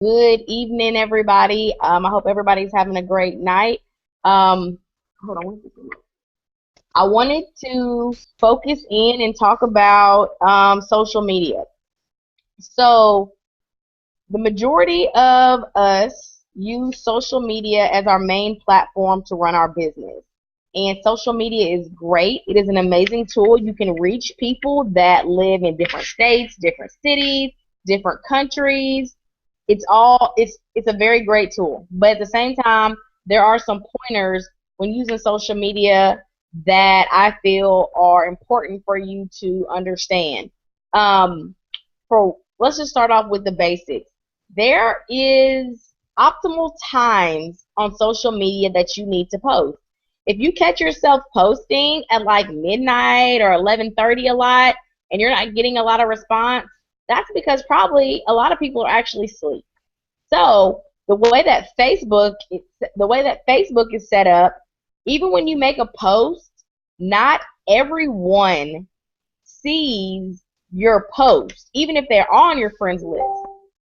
Good evening, everybody. I hope everybody's having a great night. Hold on one second. I wanted to focus in and talk about social media. So, the majority of us use social media as our main platform to run our business. And social media is great. It is an amazing tool. You can reach people that live in different states, different cities, different countries. It's a very great tool. But at the same time, there are some pointers when using social media that I feel are important for you to understand. Um, for let's just start off with the basics. There is optimal times on social media that you need to post. If you catch yourself posting at like midnight or 11:30 a lot and you're not getting a lot of response, that's because probably a lot of people are actually asleep. So the way that Facebook is set up, even when you make a post, not everyone sees your post, even if they're on your friends list.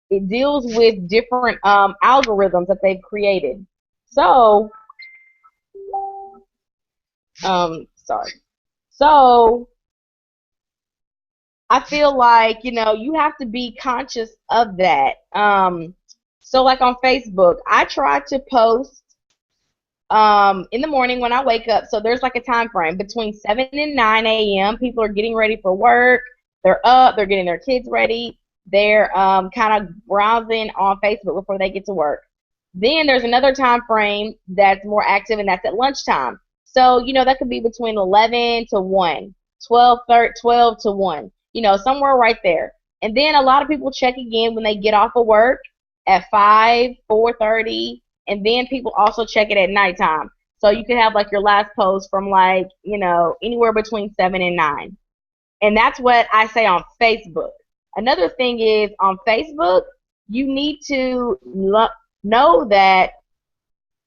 It deals with different algorithms that they've created. So, sorry. So, I feel like, you have to be conscious of that. So, like on Facebook, I try to post in the morning when I wake up. So there's like a time frame between 7 and 9 a.m. People are getting ready for work. They're up. They're getting their kids ready. They're kind of browsing on Facebook before they get to work. Then there's another time frame that's more active, and that's at lunchtime. So that could be between 11 to 1, 12 to 1. Somewhere right there. And then a lot of people check again when they get off of work at 5, 4:30, and then people also check it at nighttime. So you can have like your last post from like, anywhere between 7 and 9. And that's what I say on Facebook. Another thing is on Facebook, you need to know that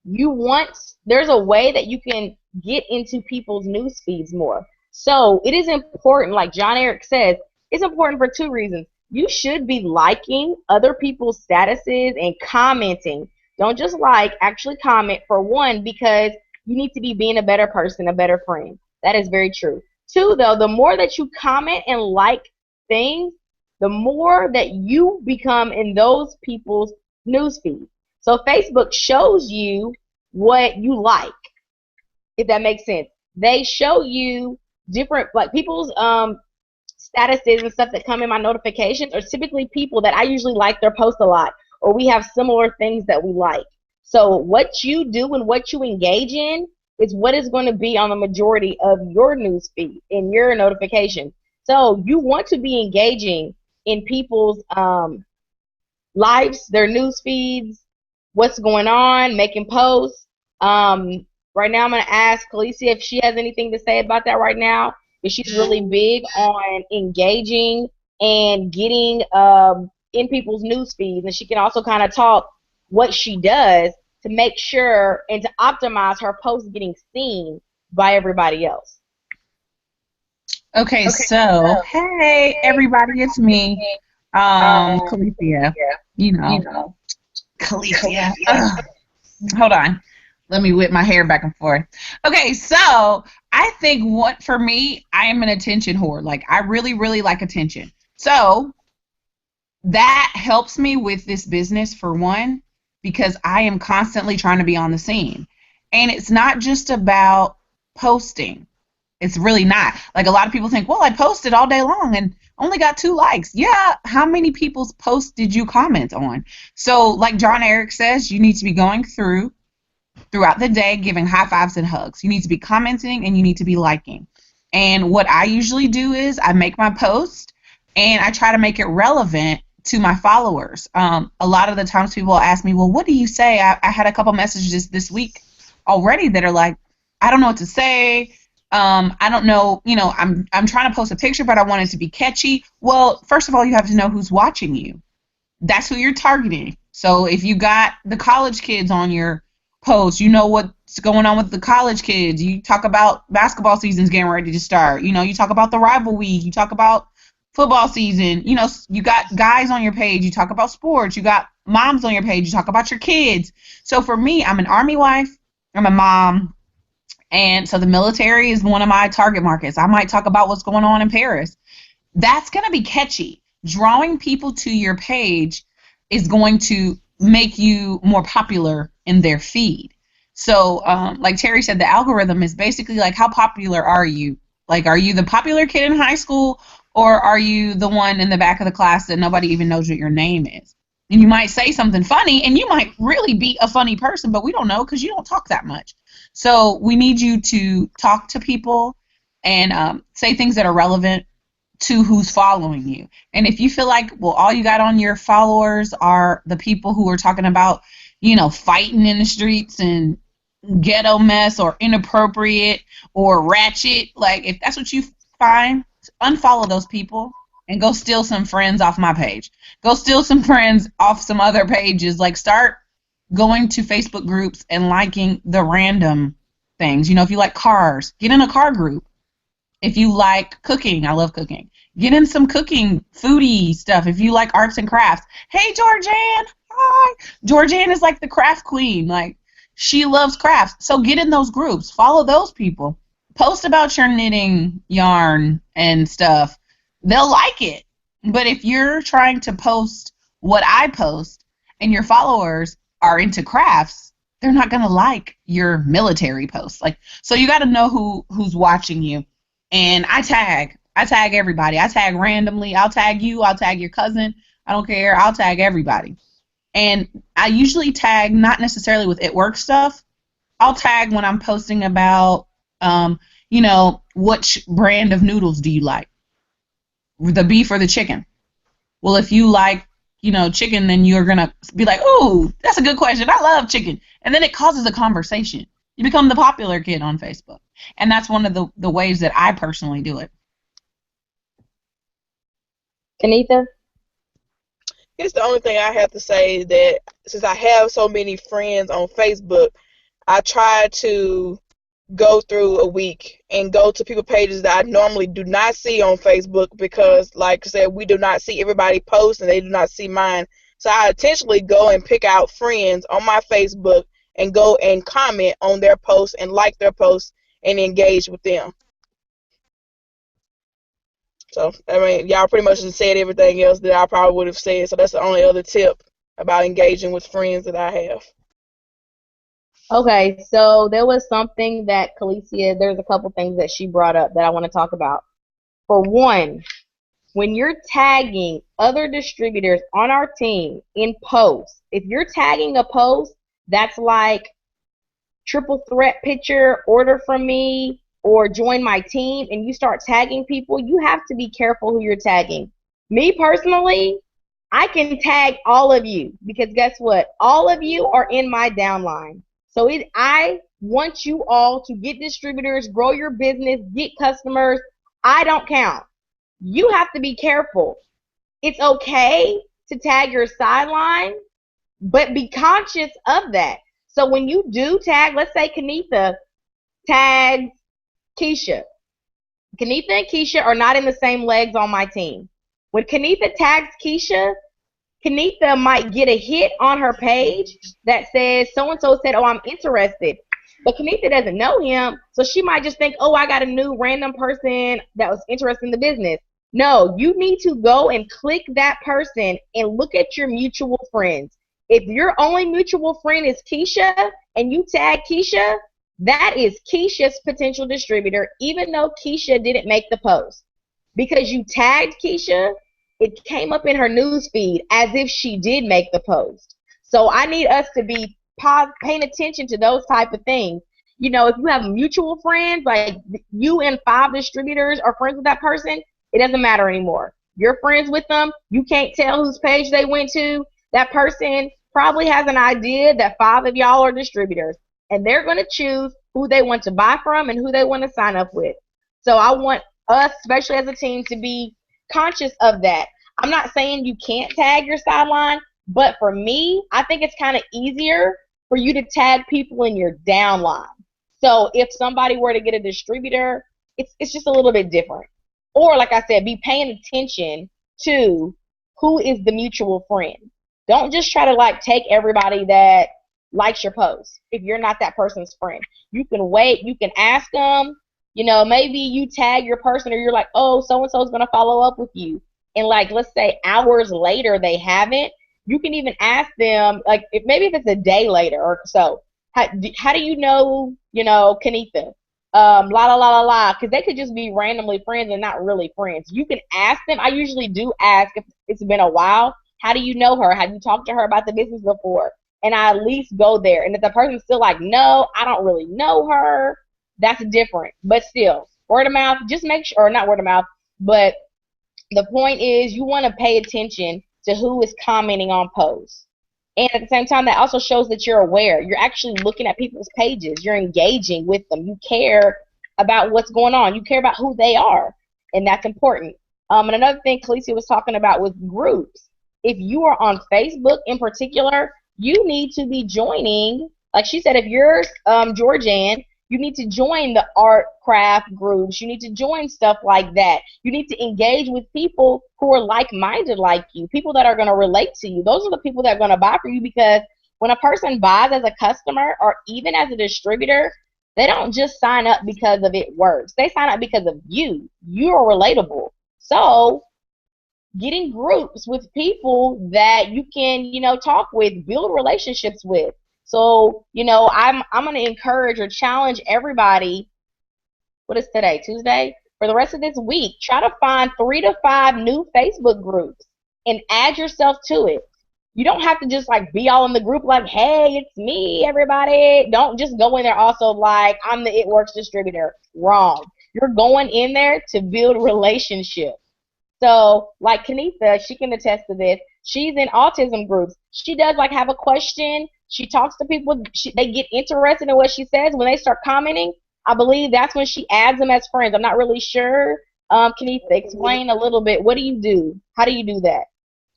there's a way that you can get into people's news feeds more. So it is important, like John Eric says, it's important for two reasons. You should be liking other people's statuses and commenting. Don't just like, actually comment, for one, because you need to be being a better person, a better friend. That is very true. Two, though, the more that you comment and like things, the more that you become in those people's newsfeed. So Facebook shows you what you like, if that makes sense. They show you different, like, people's statuses and stuff that come in my notifications are typically people that I usually like their post a lot, or we have similar things that we like. So what you do and what you engage in is what is going to be on the majority of your news feed in your notification. So you want to be engaging in people's lives, their news feeds, what's going on, making posts. Right now, I'm going to ask Khaleesi if she has anything to say about that right now, because she's really big on engaging and getting in people's news feeds, and she can also kind of talk what she does to make sure and to optimize her posts getting seen by everybody else. Okay, so hey everybody, it's me, Calicia. You know, Calicia. Ugh. Hold on, let me whip my hair back and forth. Okay, so I think what for me, I am an attention whore. Like I really, really like attention. So that helps me with this business for one, because I am constantly trying to be on the scene, and it's not just about posting. It's really not. Like a lot of people think, well, I posted all day long and only got 2 likes. Yeah, how many people's posts did you comment on? So, like John Eric says, you need to be going throughout the day, giving high fives and hugs. You need to be commenting and you need to be liking. And what I usually do is I make my post and I try to make it relevant to my followers. A lot of the times people ask me, well, what do you say? I had a couple messages this week already that are like, I don't know what to say. I don't know, I'm trying to post a picture, but I want it to be catchy. Well, first of all, you have to know who's watching you. That's who you're targeting. So if you got the college kids on your post, you know what's going on with the college kids. You talk about basketball season's getting ready to start. You talk about the rivalry. You talk about football season, you know, you got guys on your page, you talk about sports, you got moms on your page, you talk about your kids. So for me, I'm an Army wife, I'm a mom, and so the military is one of my target markets. I might talk about what's going on in Paris. That's going to be catchy. Drawing people to your page is going to make you more popular in their feed. So, like Terry said, the algorithm is basically like, how popular are you? Like, are you the popular kid in high school, or are you the one in the back of the class that nobody even knows what your name is? And you might say something funny, and you might really be a funny person, but we don't know because you don't talk that much. So we need you to talk to people and say things that are relevant to who's following you. And if you feel like, well, all you got on your followers are the people who are talking about, you know, fighting in the streets and ghetto mess or inappropriate or ratchet, like if that's what you find, unfollow those people and go steal some friends off my page. Go steal some friends off some other pages. Like, start going to Facebook groups and liking the random things. You know, if you like cars, get in a car group. If you like cooking, I love cooking, get in some cooking, foodie stuff. If you like arts and crafts, hey, Georgianne, hi. Georgianne is like the craft queen. Like, she loves crafts. So get in those groups. Follow those people. Post about your knitting yarn and stuff. They'll like it. But if you're trying to post what I post and your followers are into crafts, they're not going to like your military posts. Like, so you got to know who's watching you. And I tag everybody. I tag randomly. I'll tag you. I'll tag your cousin. I don't care. I'll tag everybody. And I usually tag not necessarily with it work stuff. I'll tag when I'm posting about, you know, which brand of noodles do you like? The beef or the chicken? Well, if you like, you know, chicken, then you're going to be like, ooh, that's a good question. I love chicken. And then it causes a conversation. You become the popular kid on Facebook. And that's one of the ways that I personally do it. Kanitha? It's the only thing I have to say that since I have so many friends on Facebook, I try to go through a week and go to people pages that I normally do not see on Facebook because, like I said, we do not see everybody post and they do not see mine. So I intentionally go and pick out friends on my Facebook and go and comment on their posts and like their posts and engage with them. So, I mean, y'all pretty much just said everything else that I probably would have said. So that's the only other tip about engaging with friends that I have. Okay, so there was something that Kalicia, there's a couple things that she brought up that I want to talk about. For one, when you're tagging other distributors on our team in posts, if you're tagging a post that's like triple threat picture, order from me, or join my team, and you start tagging people, you have to be careful who you're tagging. Me personally, I can tag all of you because guess what? All of you are in my downline. So I want you all to get distributors, grow your business, get customers. I don't count. You have to be careful. It's okay to tag your sideline, but be conscious of that. So when you do tag, let's say Kanitha tags Keisha. Kanitha and Keisha are not in the same legs on my team. When Kanitha tags Keisha, Kanitha might get a hit on her page that says so-and-so said, oh, I'm interested. But Kanitha doesn't know him, so she might just think, oh, I got a new random person that was interested in the business. No, you need to go and click that person and look at your mutual friends. If your only mutual friend is Keisha and you tag Keisha, that is Keisha's potential distributor, even though Keisha didn't make the post. Because you tagged Keisha, it came up in her news feed as if she did make the post. So I need us to be paying attention to those type of things. You know, if you have mutual friends, like you and 5 distributors are friends with that person, it doesn't matter anymore. You're friends with them. You can't tell whose page they went to. That person probably has an idea that 5 of y'all are distributors, and they're going to choose who they want to buy from and who they want to sign up with. So I want us, especially as a team, to be conscious of that. I'm not saying you can't tag your sideline, but for me, I think it's kind of easier for you to tag people in your downline. So if somebody were to get a distributor, it's just a little bit different. or like I said, be paying attention to who is the mutual friend. Don't just try to like take everybody that likes your post if you're not that person's friend. You can wait, you can ask them, you know, maybe you tag your person or you're like, oh, so and so is going to follow up with you. And like, let's say hours later they haven't. You can even ask them, like, if maybe if it's a day later or so, how do you know, Kenitha? La la la la la, because they could just be randomly friends and not really friends. You can ask them. I usually do ask if it's been a while. How do you know her? Have you talked to her about the business before? And I at least go there. And if the person's still like, no, I don't really know her, that's different. But still, word of mouth, just make sure, or not word of mouth, but the point is you want to pay attention to who is commenting on posts. And at the same time, that also shows that you're aware. You're actually looking at people's pages. You're engaging with them. You care about what's going on. You care about who they are, and that's important. And another thing Khaleesi was talking about was groups. If you are on Facebook in particular, you need to be joining. Like she said, if you're Georgianne, you need to join the art craft groups. You need to join stuff like that. You need to engage with people who are like-minded like you, people that are going to relate to you. Those are the people that are going to buy for you, because when a person buys as a customer or even as a distributor, they don't just sign up because of it works. They sign up because of you. You are relatable. So getting groups with people that you can, you know, talk with, build relationships with. So, you know, I'm going to encourage or challenge everybody. What is today? Tuesday? For the rest of this week, try to find 3 to 5 new Facebook groups and add yourself to it. You don't have to just like be all in the group like, hey, it's me, everybody. Don't just go in there also like I'm the It Works distributor. Wrong. You're going in there to build relationships. So, like Kenitha, she can attest to this. She's in autism groups. She does like have a question. She talks to people. They get interested in what she says. When they start commenting, I believe that's when she adds them as friends. I'm not really sure. Kenitha, explain a little bit. What do you do? How do you do that?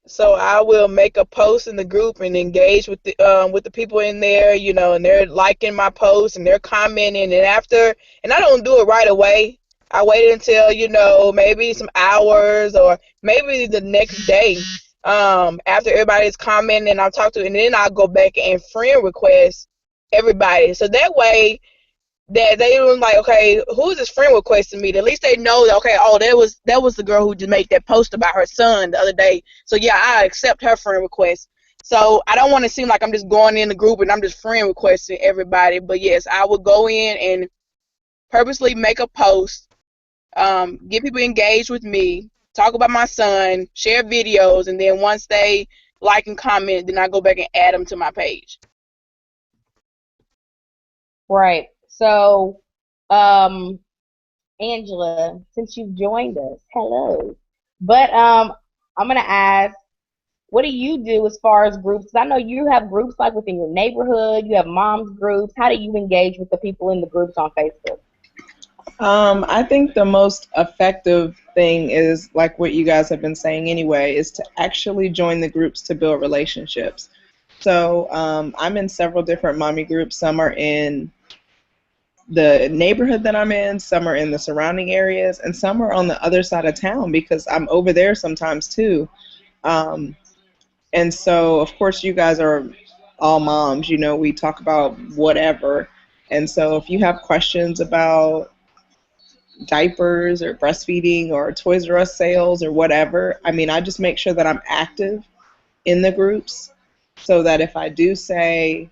So I will make a post in the group and engage with the people in there, you know, and they're liking my post and they're commenting, and I don't do it right away. I wait until, you know, maybe some hours or maybe the next day, after everybody's commenting and I'll talk to, and then I'll go back and friend request everybody. So that way that they were like, okay, who's this friend requesting me? At least they know that, okay, oh, that was the girl who just made that post about her son the other day. So yeah, I accept her friend request. So I don't want to seem like I'm just going in the group and I'm just friend requesting everybody. But yes, I would go in and purposely make a post, get people engaged with me, talk about my son, share videos, and then once they like and comment, then I go back and add them to my page. Right. So, Angela, since you've joined us, hello. But I'm gonna ask, what do you do as far as groups? 'Cause I know you have groups like within your neighborhood. You have moms groups. How do you engage with the people in the groups on Facebook? I think the most effective thing is, like what you guys have been saying anyway, is to actually join the groups to build relationships. So I'm in several different mommy groups. Some are in the neighborhood that I'm in, some are in the surrounding areas, and some are on the other side of town because I'm over there sometimes too. Um, and so, of course, you guys are all moms. You know, we talk about whatever. And so if you have questions about diapers or breastfeeding or Toys R Us sales or whatever, I mean, I just make sure that I'm active in the groups so that if I do say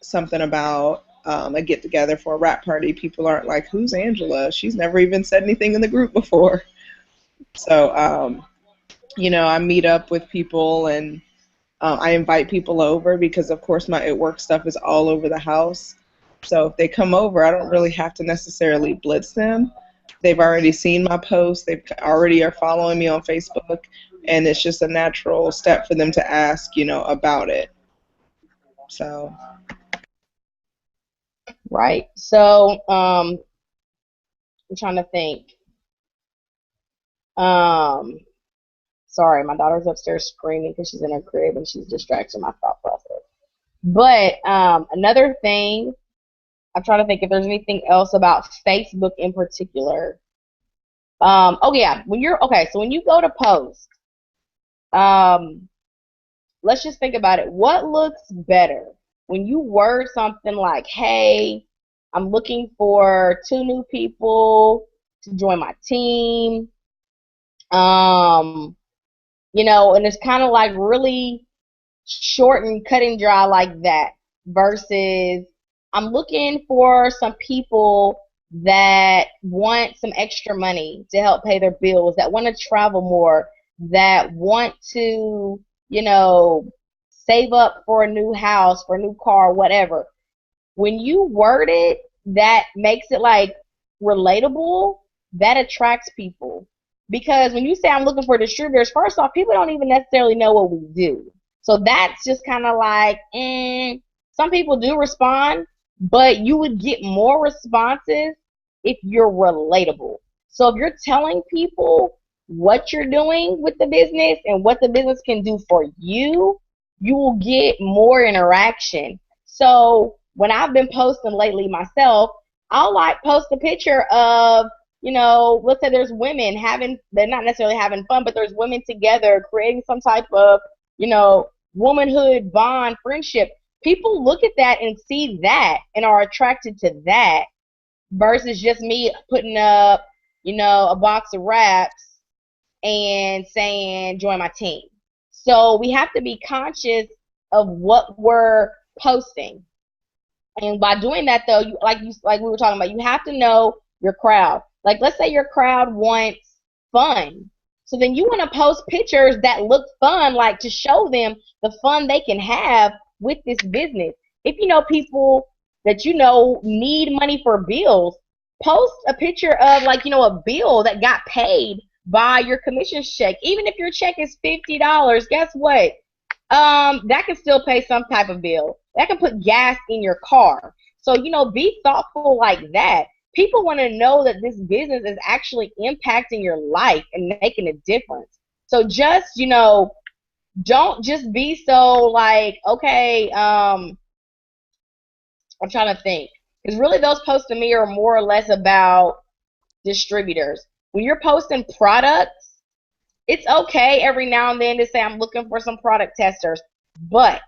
something about a get-together for a wrap party, people aren't like, who's Angela? She's never even said anything in the group before. So, you know, I meet up with people and I invite people over because, of course, my It Works stuff is all over the house. So if they come over, I don't really have to necessarily blitz them. They've already seen my posts. They already are following me on Facebook, and it's just a natural step for them to ask, you know, about it. So. Right. So, I'm trying to think. Sorry, my daughter's upstairs screaming because she's in her crib and she's distracting my thought process. But another thing, I'm trying to think if there's anything else about Facebook in particular. Oh yeah, so when you go to post, um, let's just think about it. What looks better when you word something like, "Hey, I'm looking for 2 new people to join my team." Um, and it's kind of like really short and cut and dry like that versus I'm looking for some people that want some extra money to help pay their bills, that want to travel more, that want to, save up for a new house, for a new car, whatever. When you word it, that makes it like relatable, that attracts people. Because when you say I'm looking for distributors, first off, people don't even necessarily know what we do. So that's just kind of like, some people do respond, but you would get more responses if you're relatable. So if you're telling people what you're doing with the business and what the business can do for you, you will get more interaction. So when I've been posting lately myself, I'll like post a picture of, let's say there's women they're not necessarily having fun, but there's women together creating some type of, womanhood bond friendship. People look at that and see that and are attracted to that versus just me putting up, a box of wraps and saying, join my team. So we have to be conscious of what we're posting. And by doing that, though, like we were talking about, you have to know your crowd. Like, let's say your crowd wants fun. So then you want to post pictures that look fun, like to show them the fun they can have with this business. If you know people that need money for bills, post a picture of a bill that got paid by your commission check. Even if your check is $50, guess what? That can still pay some type of bill. That can put gas in your car. So, be thoughtful like that. People want to know that this business is actually impacting your life and making a difference. So just, don't just be so like, okay, I'm trying to think. Because really those posts to me are more or less about distributors. When you're posting products, it's okay every now and then to say I'm looking for some product testers, but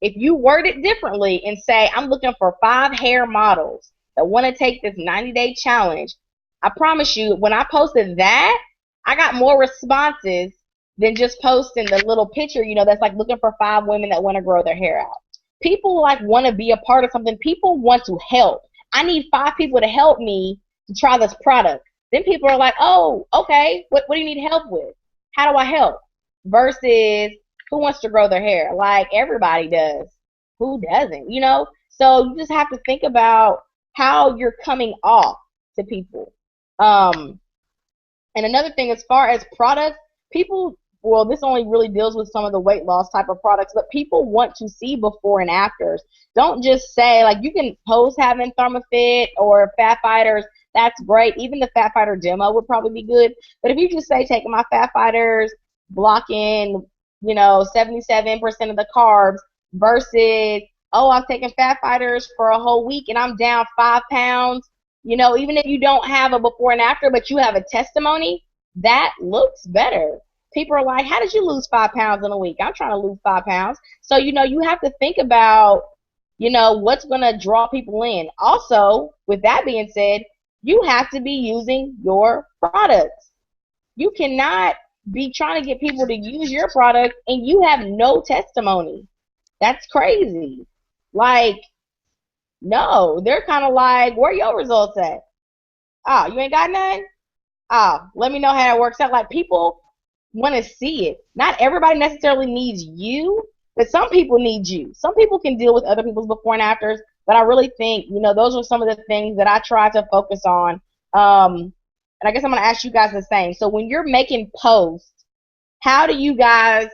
if you word it differently and say I'm looking for 5 hair models that want to take this 90-day challenge, I promise you, when I posted that, I got more responses than just posting the little picture, that's like looking for 5 women that want to grow their hair out. People want to be a part of something. People want to help. I need 5 people to help me to try this product. Then people are like, oh, okay, what do you need help with? How do I help? Versus who wants to grow their hair? Like everybody does. Who doesn't? So you just have to think about how you're coming off to people. And another thing, as far as products, this only really deals with some of the weight loss type of products, but people want to see before and afters. Don't just say, like, you can post having ThermaFit or Fat Fighters. That's great. Even the Fat Fighter demo would probably be good. But if you just say, taking my Fat Fighters, blocking, 77% of the carbs versus, oh, I'm taking Fat Fighters for a whole week and I'm down 5 pounds. Even if you don't have a before and after, but you have a testimony, that looks better. People are like, how did you lose 5 pounds in a week? I'm trying to lose 5 pounds. So, you have to think about, what's going to draw people in. Also, with that being said, you have to be using your products. You cannot be trying to get people to use your product and you have no testimony. That's crazy. Like, no, they're kind of like, where are your results at? Oh, you ain't got none? Oh, let me know how that works out. Like, people want to see it. Not everybody necessarily needs you, but some people need you. Some people can deal with other people's before and afters, but I really think, those are some of the things that I try to focus on. And I guess I'm going to ask you guys the same. So when you're making posts, how do you guys,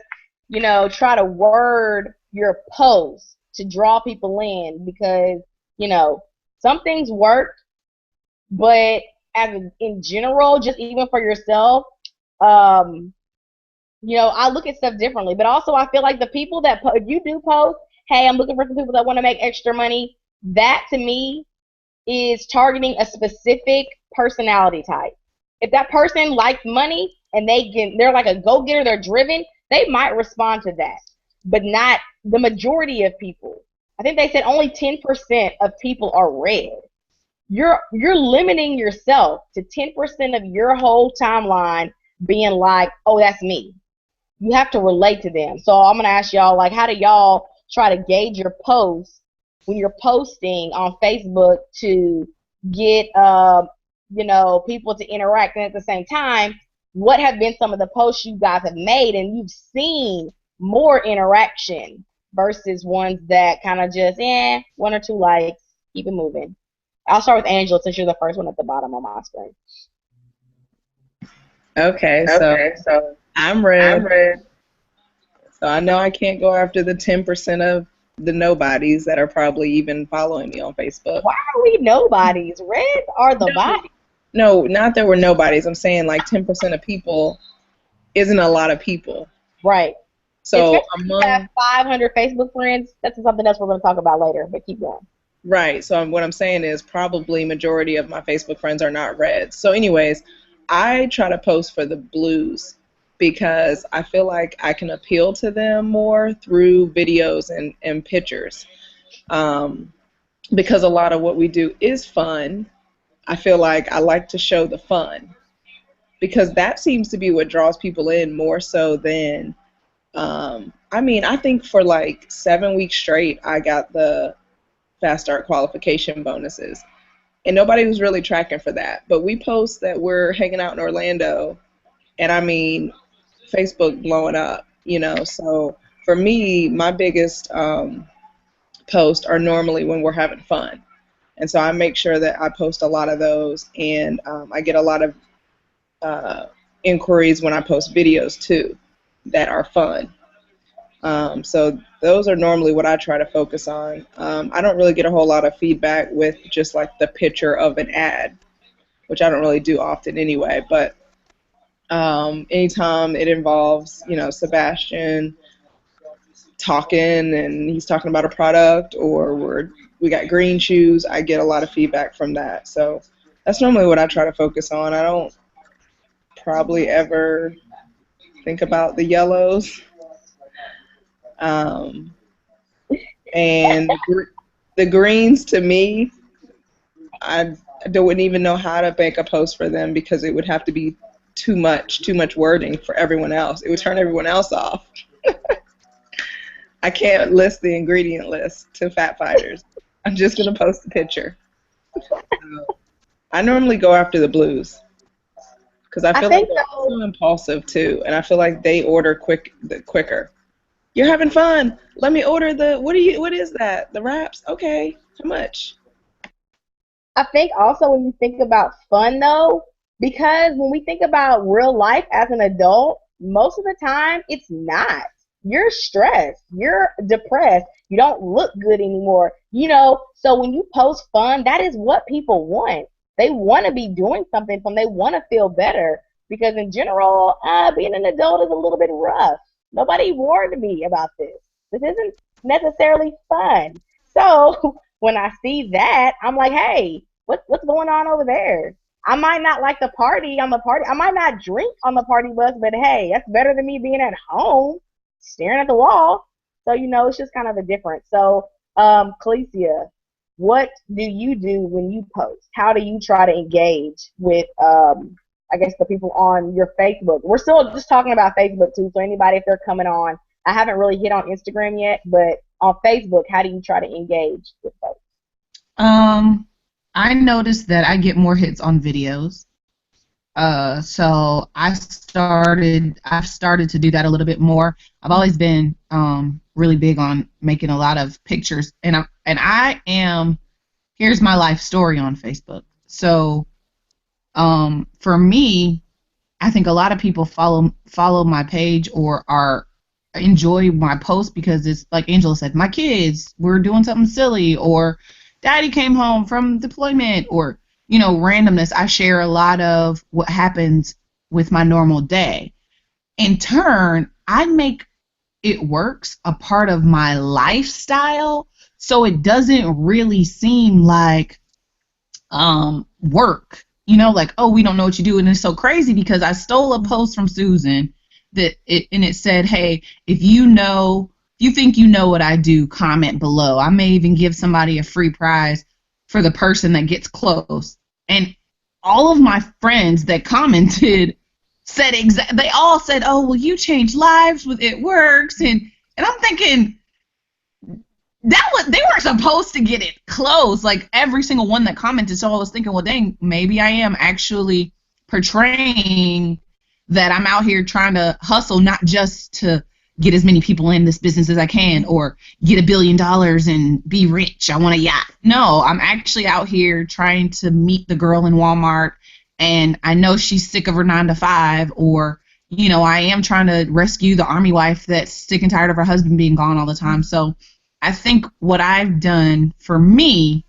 try to word your posts to draw people in? Because, some things work, but in general, just even for yourself, I look at stuff differently. But also, I feel like the people that if you do post, hey, I'm looking for some people that want to make extra money, that to me is targeting a specific personality type. if that person likes money and they're like a go-getter, they're driven, they might respond to that, but not the majority of people. I think they said only 10% of people are read. You're limiting yourself to 10% of your whole timeline being like, oh, that's me. You have to relate to them. So I'm gonna ask y'all, like, how do y'all try to gauge your posts when you're posting on Facebook to get people to interact, and at the same time, what have been some of the posts you guys have made and you've seen more interaction versus ones that kind of just one or two likes, keep it moving? I'll start with Angela since you're the first one at the bottom on my screen. Okay, so I'm red. So I know I can't go after the 10% of the nobodies that are probably even following me on Facebook. Why are we nobodies? Red are the bodies. No, not that we're nobodies. I'm saying like 10% of people isn't a lot of people. Right. So if you have 500 Facebook friends, that's something else we're going to talk about later, but keep going. Right. So what I'm saying is probably majority of my Facebook friends are not red. So anyways, I try to post for the blues because I feel like I can appeal to them more through videos and pictures. Because a lot of what we do is fun. I feel like I like to show the fun because that seems to be what draws people in more so than, I think for like 7 weeks straight, I got the Fast Start qualification bonuses. And nobody was really tracking for that. But we post that we're hanging out in Orlando, and Facebook blowing up, So for me, my biggest posts are normally when we're having fun. And so I make sure that I post a lot of those, and I get a lot of inquiries when I post videos too that are fun. So those are normally what I try to focus on. I don't really get a whole lot of feedback with just like the picture of an ad, which I don't really do often anyway. But anytime it involves, Sebastian talking and he's talking about a product, or we got green shoes, I get a lot of feedback from that. So that's normally what I try to focus on. I don't probably ever think about the yellows. And the greens, to me, I wouldn't even know how to make a post for them because it would have to be too much wording for everyone else. It would turn everyone else off. I can't list the ingredient list to fat fighters. I'm just going to post a picture. I normally go after the blues because I feel like they're so impulsive too, and I feel like they order quicker. You're having fun. Let me order what is that? The wraps? Okay. How much? I think also when you think about fun though, because when we think about real life as an adult, most of the time it's not. You're stressed. You're depressed. You don't look good anymore. So when you post fun, that is what people want. They want to be doing something fun. They want to feel better because in general, being an adult is a little bit rough. Nobody warned me about this. This isn't necessarily fun. So when I see that, I'm like, hey, what's going on over there? I might not like the party on the party. I might not drink on the party bus, but hey, that's better than me being at home staring at the wall. So, it's just kind of a difference. So, Calicia, what do you do when you post? How do you try to engage with the people on your Facebook? We're still just talking about Facebook too, so anybody, if they're coming on, I haven't really hit on Instagram yet, but on Facebook, how do you try to engage with folks? I noticed that I get more hits on videos. So I've started to do that a little bit more. I've always been really big on making a lot of pictures, and I am. Here's my life story on Facebook. So for me, I think a lot of people follow my page or enjoy my post because it's like Angela said, my kids were doing something silly, or daddy came home from deployment, or randomness. I share a lot of what happens with my normal day. In turn, I make it works a part of my lifestyle, so it doesn't really seem like work you know, like, oh, we don't know what you do. And it's so crazy because I stole a post from Susan and it said, hey, if you think you know what I do, comment below. I may even give somebody a free prize for the person that gets close. And all of my friends that commented said they all said, oh, well, you change lives with It Works. And I'm thinking, they weren't supposed to get it close, like every single one that commented. So I was thinking, well, dang, maybe I am actually portraying that I'm out here trying to hustle, not just to get as many people in this business as I can or get $1 billion and be rich. I want a yacht. No, I'm actually out here trying to meet the girl in Walmart, and I know she's sick of her 9-to-5, or, you know, I am trying to rescue the army wife that's sick and tired of her husband being gone all the time. So I think what I've done for me,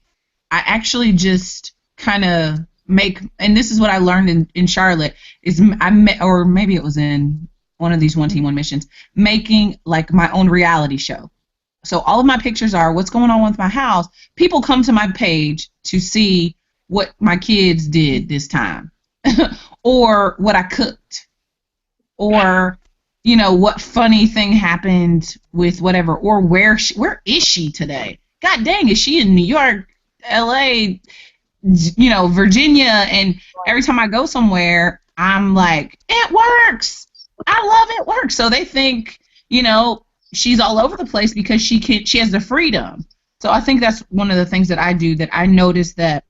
I actually just kind of make, and this is what I learned in Charlotte, is or maybe it was in one of these 1-team-1 missions, making like my own reality show. So all of my pictures are what's going on with my house. People come to my page to see what my kids did this time, or what I cooked, or, you know, what funny thing happened with whatever, or where is she today? God dang, is she in New York, LA, you know, Virginia? And every time I go somewhere, I'm like, It Works. I love It Works. So they think, you know, she's all over the place because she has the freedom. So I think that's one of the things that I do, that I notice that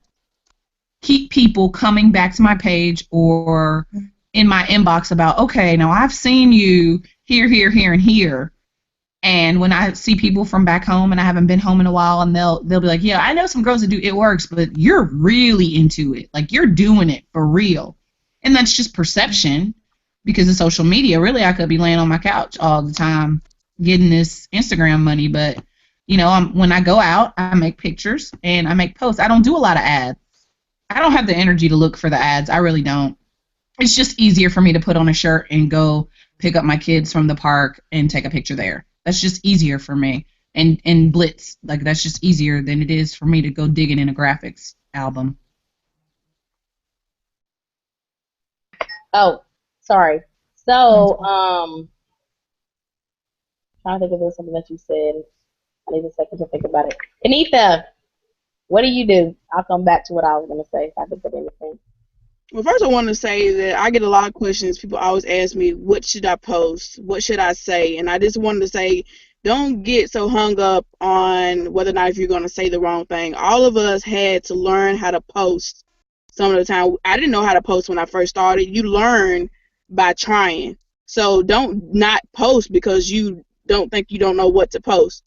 keep people coming back to my page or in my inbox about, okay, now I've seen you here, here, here, and here. And when I see people from back home and I haven't been home in a while, and they'll be like, yeah, I know some girls that do It Works, but you're really into it. Like, you're doing it for real. And that's just perception because of social media. Really, I could be laying on my couch all the time getting this Instagram money. But, you know, when I go out, I make pictures and I make posts. I don't do a lot of ads. I don't have the energy to look for the ads. I really don't. It's just easier for me to put on a shirt and go pick up my kids from the park and take a picture there. That's just easier for me. And Blitz, like, that's just easier than it is for me to go digging in a graphics album. Oh, sorry. So, trying to think if there's something that you said. I need a second to think about it. Anita, what do you do? I'll come back to what I was going to say if I think of anything. Well, first I want to say that I get a lot of questions. People always ask me, what should I post? What should I say? And I just wanted to say, don't get so hung up on whether or not if you're going to say the wrong thing. All of us had to learn how to post some of the time. I didn't know how to post when I first started. You learn by trying. So don't not post because you don't think you don't know what to post.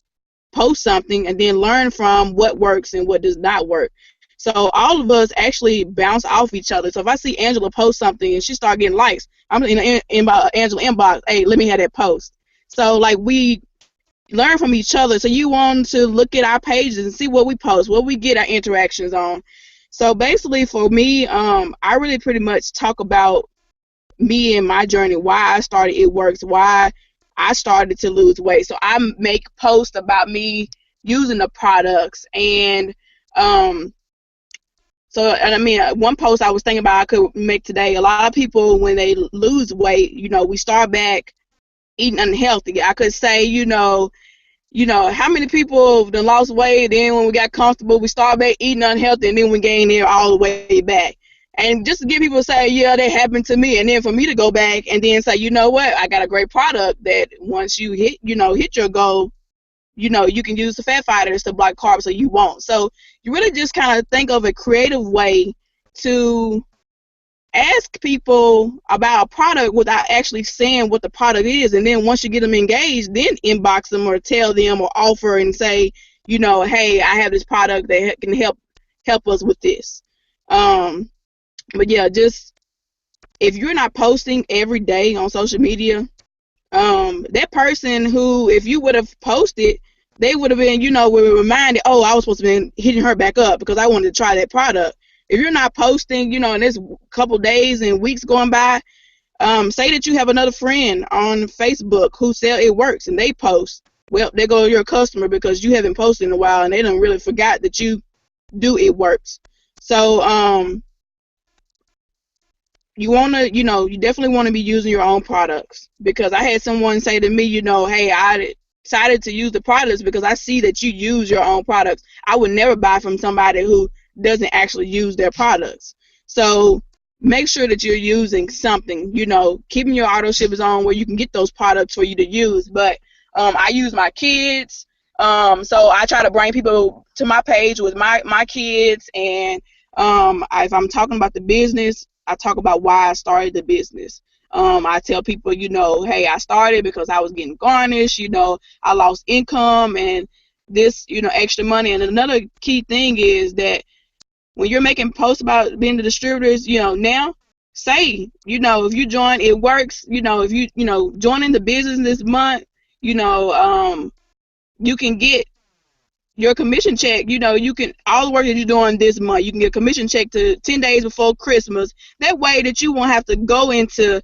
Post something and then learn from what works and what does not work. So all of us actually bounce off each other. So if I see Angela post something and she start getting likes, I'm in Angela inbox, hey, let me have that post. So like we learn from each other. So you want to look at our pages and see what we post, what we get our interactions on. So basically for me, I really pretty much talk about me and my journey, why I started It Works, why I started to lose weight. So I make posts about me using the products, and I mean, one post I was thinking about I could make today. A lot of people, when they lose weight, you know, we start back eating unhealthy. I could say, you know, how many people have lost weight, then when we got comfortable, we start back eating unhealthy, and then we gain there all the way back. And just to get people to say, yeah, that happened to me, and then for me to go back and then say, you know what, I got a great product that once you hit your goal, you know, you can use the fat fighters to block carbs so you won't. So you really just kind of think of a creative way to ask people about a product without actually saying what the product is. And then once you get them engaged, then inbox them or tell them or offer and say, you know, hey, I have this product that can help us with this. But yeah, just if you're not posting every day on social media, that person who, if you would have posted, they would have been, you know, were reminded, oh, I was supposed to be hitting her back up because I wanted to try that product. If you're not posting, you know, and there's a couple days and weeks going by, say that you have another friend on Facebook who sell It Works and they post. Well, there go your customer because you haven't posted in a while and they don't really forgot that you do It Works. So you want to, you definitely want to be using your own products, because I had someone say to me, hey, I decided to use the products because I see that you use your own products. I would never buy from somebody who doesn't actually use their products. So make sure that you're using something, keeping your auto ship is on where you can get those products for you to use. But I use my kids. So I try to bring people to my page with my kids, and if I'm talking about the business, I talk about why I started the business. I tell people, hey, I started because I was getting garnished, I lost income and this, extra money. And another key thing is that when you're making posts about being the distributors, now say, if you join, it works, if you, joining the business this month, you can get your commission check. You can, all the work that you're doing this month, you can get a commission check to 10 days before Christmas. That way that you won't have to go into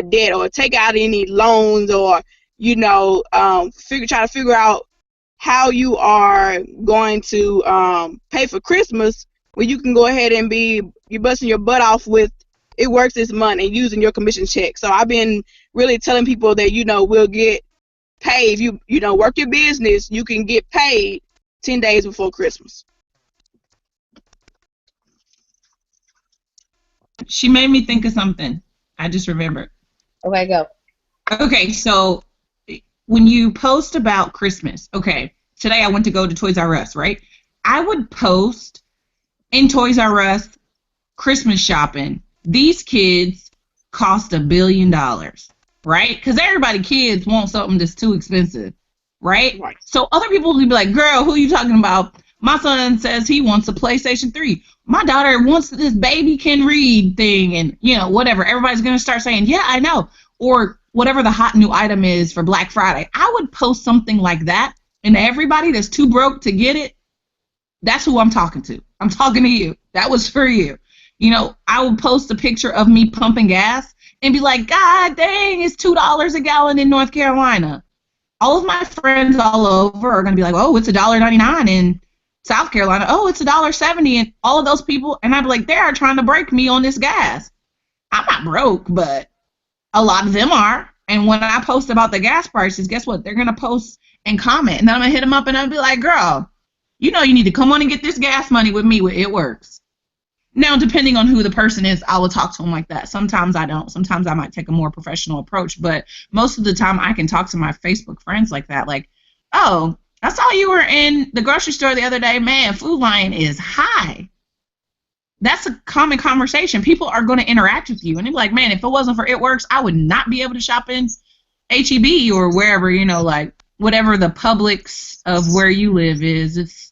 debt or take out any loans, or try to figure out how you are going to pay for Christmas, when you can go ahead and you're busting your butt off with it works this month and using your commission check. So I've been really telling people that we'll get paid. If you work your business, you can get paid 10 days before Christmas. She made me think of something. I just remembered. Okay, go. Okay, so when you post about Christmas, okay, today I went to go to Toys R Us, right? I would post in Toys R Us Christmas shopping. These kids cost $1 billion, right? Because kids want something that's too expensive, right? So other people will be like, girl, who are you talking about? My son says he wants a PlayStation 3. My daughter wants this baby can read thing, and whatever. Everybody's gonna start saying, yeah, I know, or whatever the hot new item is for Black Friday. I would post something like that, and everybody that's too broke to get it, that's who I'm talking to. I'm talking to you. That was for you. I would post a picture of me pumping gas and be like, God dang, it's $2 a gallon in North Carolina. All of my friends all over are going to be like, oh, it's $1.99 in South Carolina. Oh, it's $1.70. And all of those people, and I'd be like, they are trying to break me on this gas. I'm not broke, but a lot of them are. And when I post about the gas prices, guess what? They're going to post and comment. And then I'm going to hit them up and I'll be like, girl, you need to come on and get this gas money with me. It works. Now, depending on who the person is, I will talk to them like that. Sometimes I don't. Sometimes I might take a more professional approach. But most of the time, I can talk to my Facebook friends like that. Like, oh, I saw you were in the grocery store the other day. Man, Food Lion is high. That's a common conversation. People are going to interact with you. And they're like, man, if it wasn't for It Works, I would not be able to shop in H-E-B or wherever, like whatever the Publix of where you live is. It's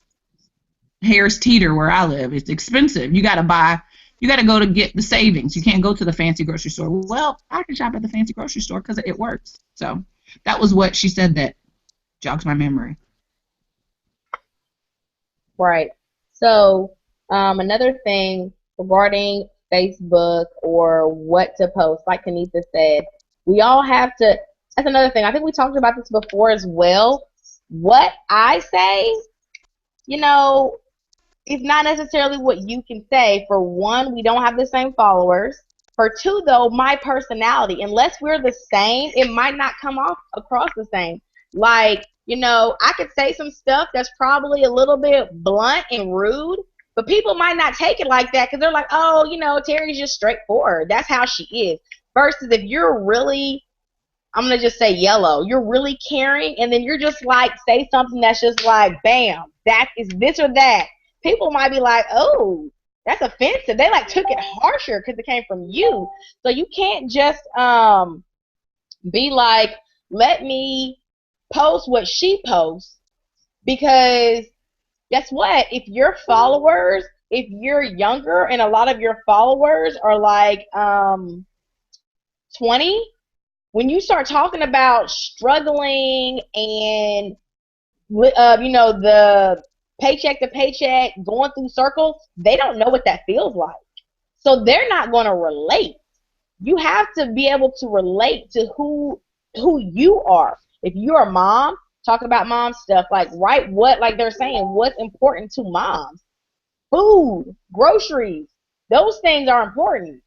Harris Teeter where I live. It's expensive. You got to go to get the savings. You can't go to the fancy grocery store. Well, I can shop at the fancy grocery store because it works. So that was what she said that jogs my memory. Right. So another thing regarding Facebook or what to post, like Kanisha said, we all have to, that's another thing. I think we talked about this before as well. What I say, it's not necessarily what you can say. For one, we don't have the same followers. For two, though, my personality, unless we're the same, it might not come across the same. Like, I could say some stuff that's probably a little bit blunt and rude, but people might not take it like that because they're like, oh, Terry's just straightforward. That's how she is. Versus if you're really, I'm going to just say yellow, you're really caring, and then you're just like, say something that's just like, bam, that is this or that. People might be like, oh, that's offensive. They took it harsher because it came from you. So you can't just be like, let me post what she posts, because guess what? If your followers, if you're younger and a lot of your followers are like 20, when you start talking about struggling and the paycheck to paycheck, going through circles, they don't know what that feels like. So they're not going to relate. You have to be able to relate to who you are. If you're a mom, talk about mom stuff. Write what, like they're saying, what's important to moms. Food, groceries, those things are important.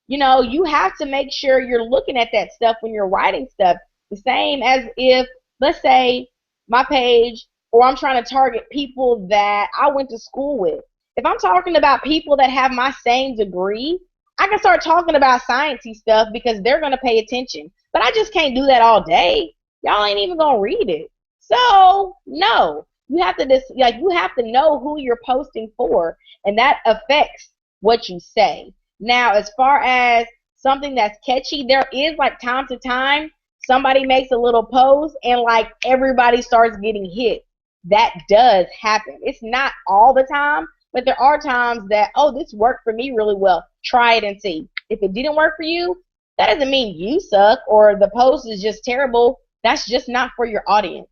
You have to make sure you're looking at that stuff when you're writing stuff. The same as if, let's say, my page, or I'm trying to target people that I went to school with. If I'm talking about people that have my same degree, I can start talking about sciencey stuff because they're going to pay attention. But I just can't do that all day. Y'all ain't even going to read it. So, no. You have to you have to know who you're posting for, and that affects what you say. Now, as far as something that's catchy, there is like time to time somebody makes a little post and like everybody starts getting hit. That does happen. It's not all the time, but there are times that, oh, this worked for me really well. Try it and see. If it didn't work for you, that doesn't mean you suck or the post is just terrible. That's just not for your audience.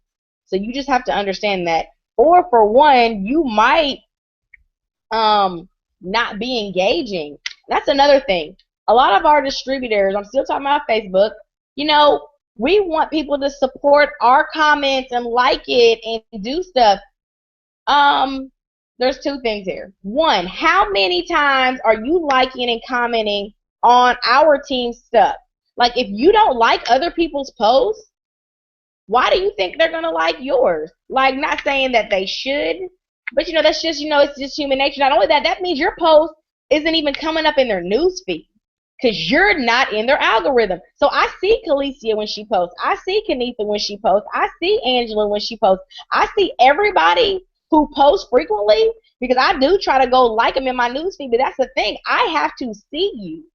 So you just have to understand that. Or for one, you might not be engaging. That's another thing. A lot of our distributors, I'm still talking about Facebook, we want people to support our comments and like it and do stuff. There's two things here. One, how many times are you liking and commenting on our team's stuff? Like, if you don't like other people's posts, why do you think they're going to like yours? Like, not saying that they should, but, that's just, it's just human nature. Not only that, that means your post isn't even coming up in their news feed because you're not in their algorithm. So I see Kalicia when she posts. I see Kenitha when she posts. I see Angela when she posts. I see everybody who posts frequently because I do try to go like them in my news feed, but that's the thing. I have to see you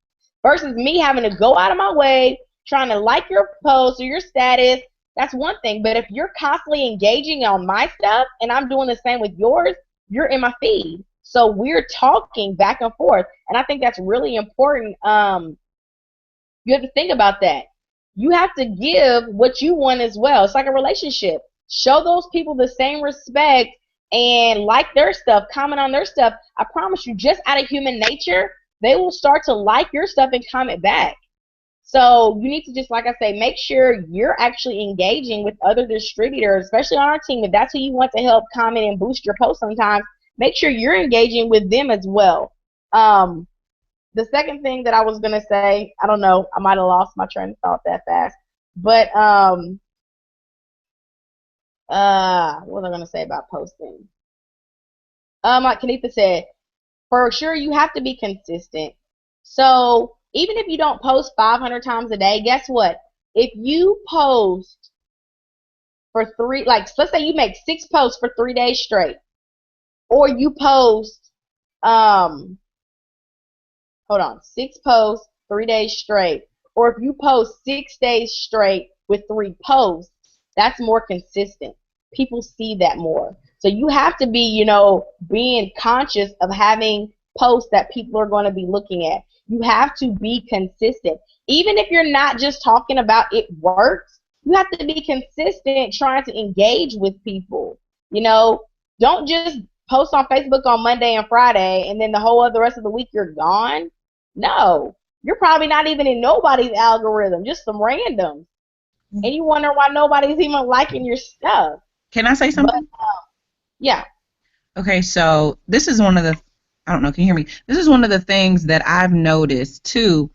versus me having to go out of my way trying to like your post or your status. That's one thing, but if you're constantly engaging on my stuff and I'm doing the same with yours, you're in my feed. So we're talking back and forth, and I think that's really important. You have to think about that. You have to give what you want as well. It's like a relationship. Show those people the same respect and like their stuff, comment on their stuff. I promise you, just out of human nature, they will start to like your stuff and comment back. So you need to just, like I say, make sure you're actually engaging with other distributors, especially on our team. If that's who you want to help comment and boost your post sometimes, make sure you're engaging with them as well. The second thing that I was going to say, I don't know, I might have lost my train of thought that fast. But what was I going to say about posting? Like Kenitha said, for sure you have to be consistent. So even if you don't post 500 times a day, guess what? If you post for let's say you make 6 posts for 3 days straight, or you post, 6 posts, 3 days straight, or if you post 6 days straight with 3 posts, that's more consistent. People see that more. So you have to be, being conscious of having posts that people are going to be looking at. You have to be consistent. Even if you're not just talking about it works, you have to be consistent trying to engage with people. Don't just post on Facebook on Monday and Friday and then the whole other rest of the week you're gone. No. You're probably not even in nobody's algorithm, just some randoms. And you wonder why nobody's even liking your stuff. Can I say something? But, yeah. Okay, so this is one of the, I don't know, can you hear me? This is one of the things that I've noticed, too,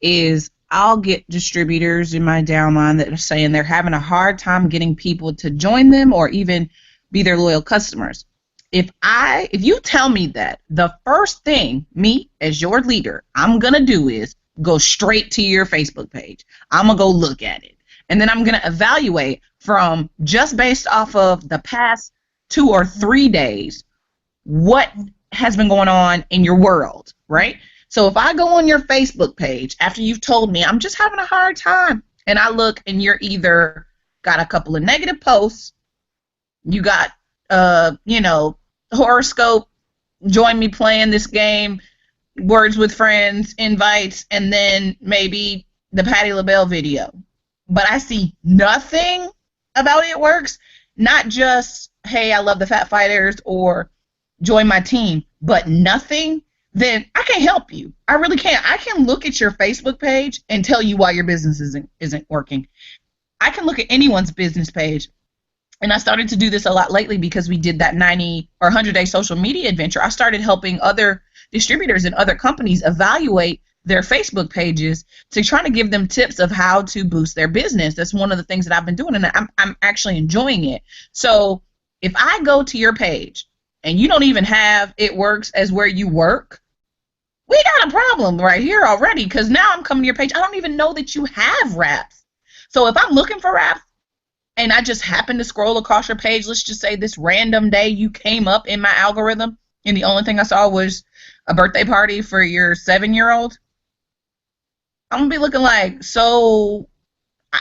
is I'll get distributors in my downline that are saying they're having a hard time getting people to join them or even be their loyal customers. If you tell me that, the first thing, me as your leader, I'm going to do is go straight to your Facebook page. I'm going to go look at it. And then I'm going to evaluate from just based off of the past 2 or 3 days what has been going on in your world, right? So if I go on your Facebook page after you've told me I'm just having a hard time, and I look and you're either got a couple of negative posts, you got horoscope, join me playing this game, words with friends, invites, and then maybe the Patti LaBelle video. But I see nothing about It Works, not just, hey, I love the Fat Fighters or join my team, but nothing, then I can't help you. I really can't. I can look at your Facebook page and tell you why your business isn't working. I can look at anyone's business page, and I started to do this a lot lately because we did that 90 or 100-day social media adventure. I started helping other distributors and other companies evaluate their Facebook pages to try to give them tips of how to boost their business. That's one of the things that I've been doing, and I'm actually enjoying it. So if I go to your page and you don't even have It Works as where you work, we got a problem right here already, because now I'm coming to your page. I don't even know that you have wraps. So if I'm looking for wraps and I just happen to scroll across your page, let's just say this random day you came up in my algorithm and the only thing I saw was a birthday party for your 7-year-old, I'm going to be looking like, so, I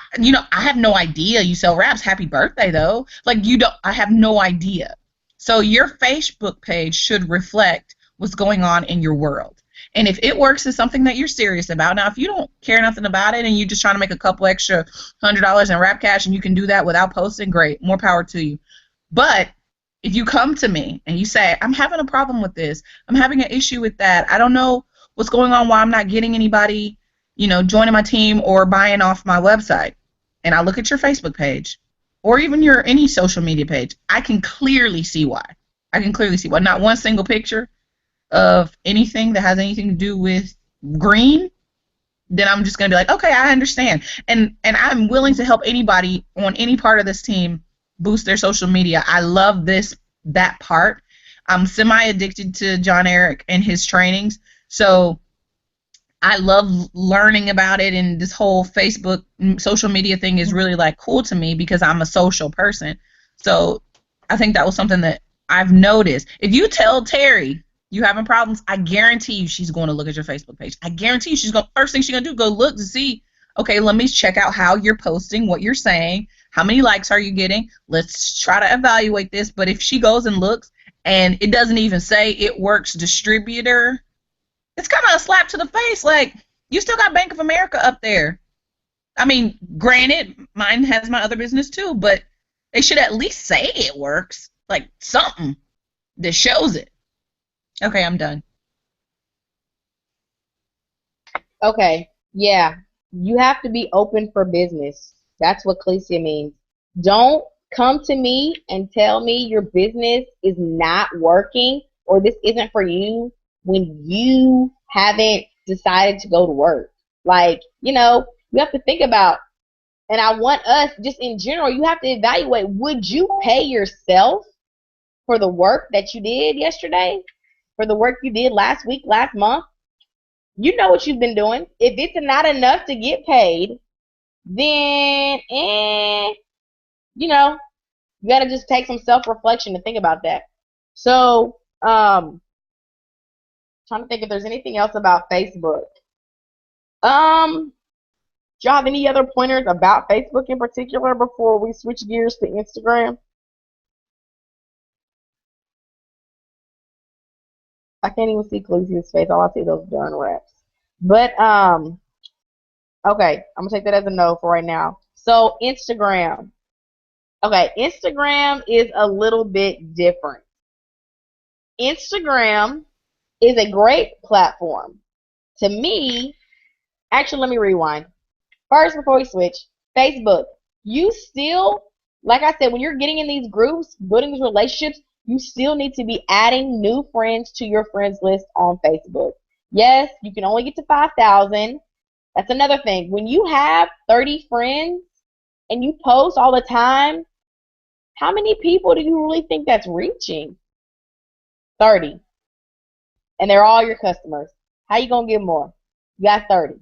have no idea you sell wraps. Happy birthday, though. Like, I have no idea. So your Facebook page should reflect what's going on in your world. And if It Works is something that you're serious about, now if you don't care nothing about it and you're just trying to make a couple extra $100 in Rap Cash and you can do that without posting, great, more power to you. But if you come to me and you say, I'm having a problem with this, I'm having an issue with that, I don't know what's going on, why I'm not getting anybody, joining my team or buying off my website, and I look at your Facebook page or even your any social media page, I can clearly see why. Not one single picture of anything that has anything to do with green, then I'm just going to be like, okay, I understand. And I'm willing to help anybody on any part of this team boost their social media. I love that part. I'm semi-addicted to John Eric and his trainings, so I love learning about it, and this whole Facebook social media thing is really like cool to me because I'm a social person. So I think that was something that I've noticed. If you tell Terry you having problems, I guarantee you she's going to look at your Facebook page. I guarantee you first thing she's going to do, go look to see, okay, let me check out how you're posting, what you're saying, how many likes are you getting? Let's try to evaluate this. But if she goes and looks and it doesn't even say It Works distributor, it's kind of a slap to the face. Like, you still got Bank of America up there. I mean, granted, mine has my other business too, but they should at least say It Works. Like, something that shows it. Okay, I'm done. Okay, yeah. You have to be open for business. That's what Clecia means. Don't come to me and tell me your business is not working or this isn't for you when you haven't decided to go to work. Like, you have to think about, and I want us, just in general, you have to evaluate, would you pay yourself for the work that you did yesterday? For the work you did last week, last month? You know what you've been doing. If it's not enough to get paid, then, you got to just take some self-reflection to think about that. So, trying to think if there's anything else about Facebook. Do y'all have any other pointers about Facebook in particular before we switch gears to Instagram? I can't even see Khaleesi's face. All I see is those darn wraps. But, okay, I'm going to take that as a no for right now. So, Instagram. Okay, Instagram is a little bit different. Instagram is a great platform. To me, actually, let me rewind. First, before we switch, Facebook. You still, like I said, when you're getting in these groups, building these relationships, you still need to be adding new friends to your friends list on Facebook. Yes, you can only get to 5,000. That's another thing. When you have 30 friends and you post all the time, how many people do you really think that's reaching? 30. And they're all your customers. How you going to get more? You got 30.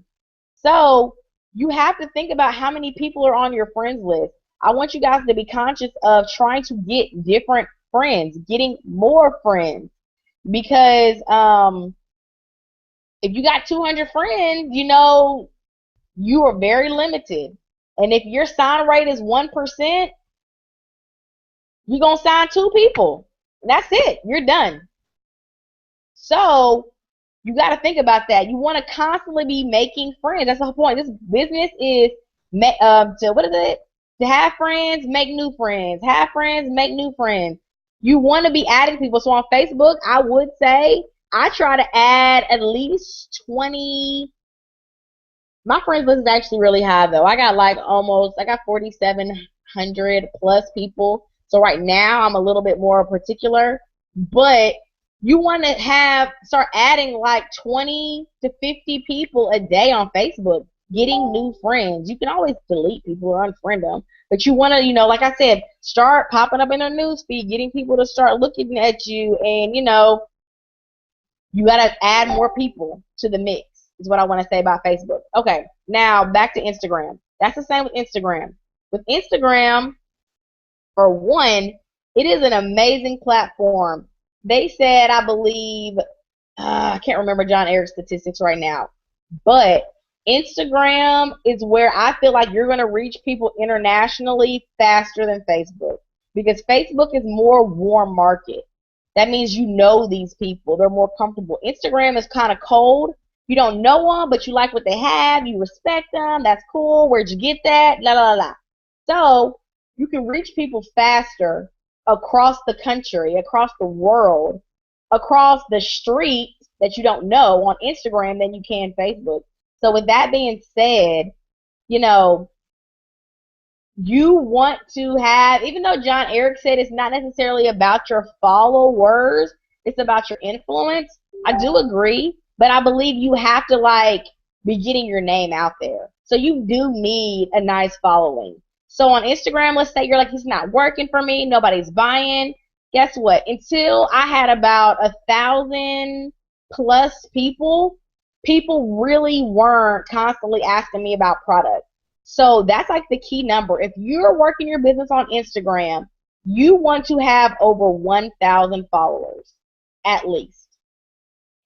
So you have to think about how many people are on your friends list. I want you guys to be conscious of trying to get different friends, getting more friends. Because if you got 200 friends, you are very limited. And if your sign rate is 1%, you're going to sign 2 people. That's it. You're done. So you got to think about that. You want to constantly be making friends. That's the whole point. This business is to have friends, make new friends. Have friends, make new friends. You want to be adding people. So on Facebook, I would say I try to add at least 20. My friends list is actually really high, though. I got 4,700 plus people. So right now I'm a little bit more particular, but You want to start adding like 20 to 50 people a day on Facebook, getting new friends. You can always delete people or unfriend them, but you want to, like I said, start popping up in their news feed, getting people to start looking at you, and you got to add more people to the mix. Is what I want to say about Facebook. Okay, now back to Instagram. That's the same with Instagram. With Instagram, for one, it is an amazing platform. They said, I believe, I can't remember John Eric's statistics right now, but Instagram is where I feel like you're going to reach people internationally faster than Facebook, because Facebook is more warm market. That means you know these people. They're more comfortable. Instagram is kind of cold. You don't know them, but you like what they have. You respect them. That's cool. Where'd you get that? La, la, la. So you can reach people faster across the country, across the world, across the street that you don't know on Instagram than you can Facebook. So with that being said, you want to have, even though John Eric said it's not necessarily about your followers, it's about your influence. I do agree, but I believe you have to be getting your name out there. So you do need a nice following. So on Instagram, let's say you're like, it's not working for me, nobody's buying. Guess what? Until I had about 1,000 plus people really weren't constantly asking me about products. So that's like the key number. If you're working your business on Instagram, you want to have over 1,000 followers at least.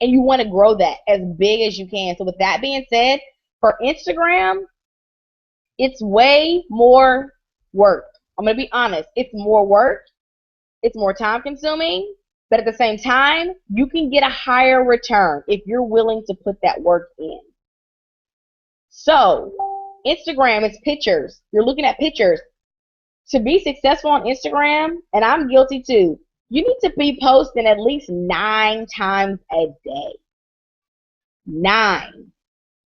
And you want to grow that as big as you can. So with that being said, for Instagram, it's way more work. I'm going to be honest. It's more work. It's more time consuming. But at the same time, you can get a higher return if you're willing to put that work in. So Instagram is pictures. You're looking at pictures. To be successful on Instagram, and I'm guilty too, you need to be posting at least 9 times a day. 9.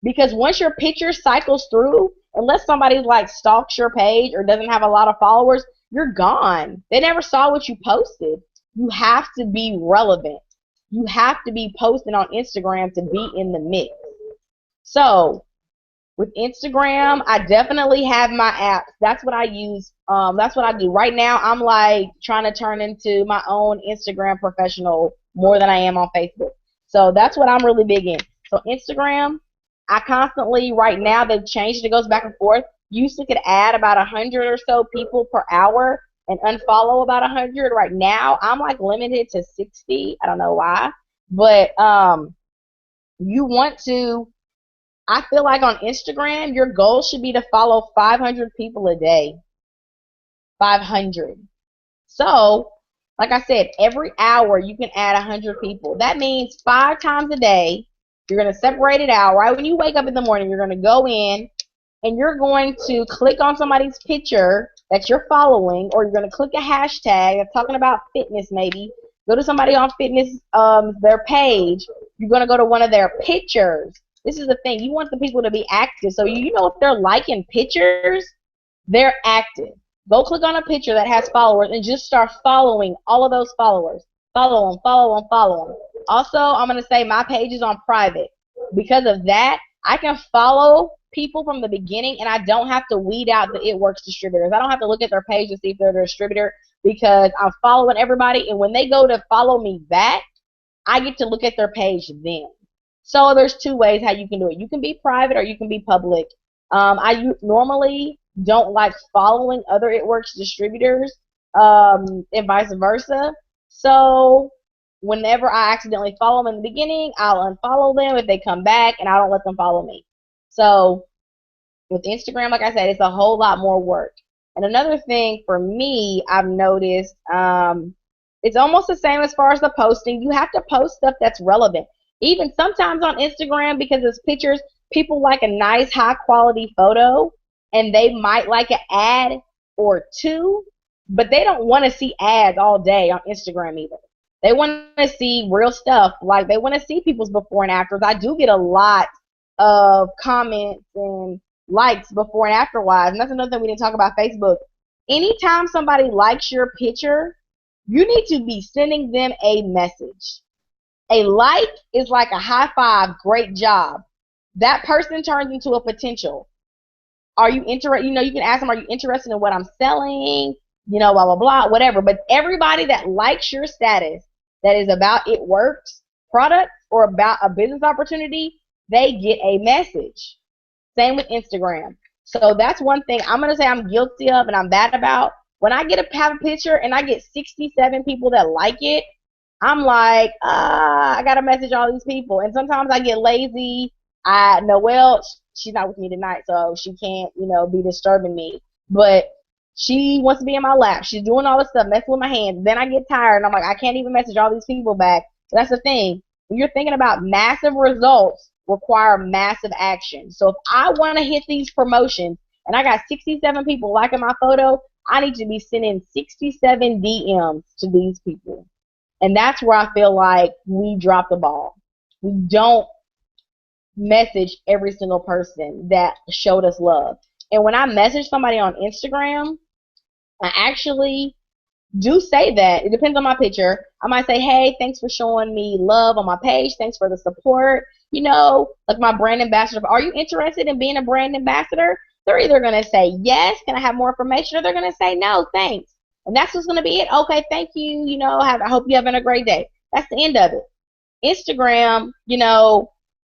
Because once your picture cycles through, unless somebody stalks your page or doesn't have a lot of followers, you're gone. They never saw what you posted. You have to be relevant. You have to be posting on Instagram to be in the mix. So with Instagram, I definitely have my apps. That's what I use. That's what I do. Right now, I'm trying to turn into my own Instagram professional more than I am on Facebook. So that's what I'm really big in. So Instagram, I constantly, right now, they've changed. It goes back and forth. You used to could add about 100 or so people per hour and unfollow about 100. Right now, I'm limited to 60. I don't know why. But you want to, I feel like on Instagram, your goal should be to follow 500 people a day. 500. So, like I said, every hour you can add 100 people. That means 5 times a day, you're going to separate it out. Right when you wake up in the morning, you're going to go in and you're going to click on somebody's picture that you're following, or you're going to click a hashtag that's talking about fitness maybe. Go to somebody on fitness, their page. You're going to go to one of their pictures. This is the thing. You want the people to be active. So if they're liking pictures, they're active. Go click on a picture that has followers and just start following all of those followers. Follow them, follow them, follow them. Also, I'm going to say my page is on private. Because of that, I can follow people from the beginning, and I don't have to weed out the It Works distributors. I don't have to look at their page to see if they're a distributor, because I'm following everybody, and when they go to follow me back, I get to look at their page then. So there's 2 ways how you can do it. You can be private or you can be public. I normally don't like following other It Works distributors and vice versa. So whenever I accidentally follow them in the beginning, I'll unfollow them if they come back, and I don't let them follow me. So with Instagram, like I said, it's a whole lot more work. And another thing for me, I've noticed, it's almost the same as far as the posting. You have to post stuff that's relevant. Even sometimes on Instagram, because it's pictures, people like a nice high quality photo, and they might like an ad or 2, but they don't want to see ads all day on Instagram either. They want to see real stuff. They want to see people's before and afters. I do get a lot of comments and likes before and after wise, and that's another thing we didn't talk about Facebook. Anytime somebody likes your picture, you need to be sending them a message. A like is like a high five, great job. That person turns into a potential. Are you interested? You can ask them, are you interested in what I'm selling? Blah, blah, blah, whatever. But everybody that likes your status that is about It Works product or about a business opportunity, they get a message. Same with Instagram. So that's one thing I'm going to say I'm guilty of and I'm bad about. When I have a picture and I get 67 people that like it, I'm like, I got to message all these people. And sometimes I get lazy. Noelle, she's not with me tonight, so she can't, be disturbing me. But she wants to be in my lap. She's doing all this stuff, messing with my hands. Then I get tired, and I'm like, I can't even message all these people back. So that's the thing. When you're thinking about massive results, require massive action. So if I want to hit these promotions, and I got 67 people liking my photo, I need to be sending 67 DMs to these people. And that's where I feel like we drop the ball. We don't message every single person that showed us love. And when I message somebody on Instagram, I actually do say that. It depends on my picture. I might say, hey, thanks for showing me love on my page. Thanks for the support. Like my brand ambassador. Are you interested in being a brand ambassador? They're either going to say, yes, can I have more information? Or they're going to say, no, thanks. And that's what's going to be it. Okay, thank you. I hope you're having a great day. That's the end of it. Instagram,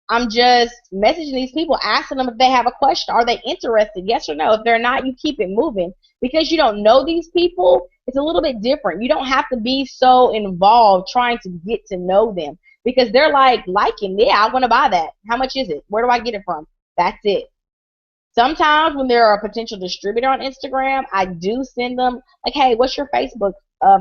I'm just messaging these people, asking them if they have a question. Are they interested? Yes or no. If they're not, you keep it moving. Because you don't know these people, it's a little bit different. You don't have to be so involved trying to get to know them. Because they're liking, yeah, I want to buy that. How much is it? Where do I get it from? That's it. Sometimes when they're a potential distributor on Instagram, I do send them, like, hey, what's your Facebook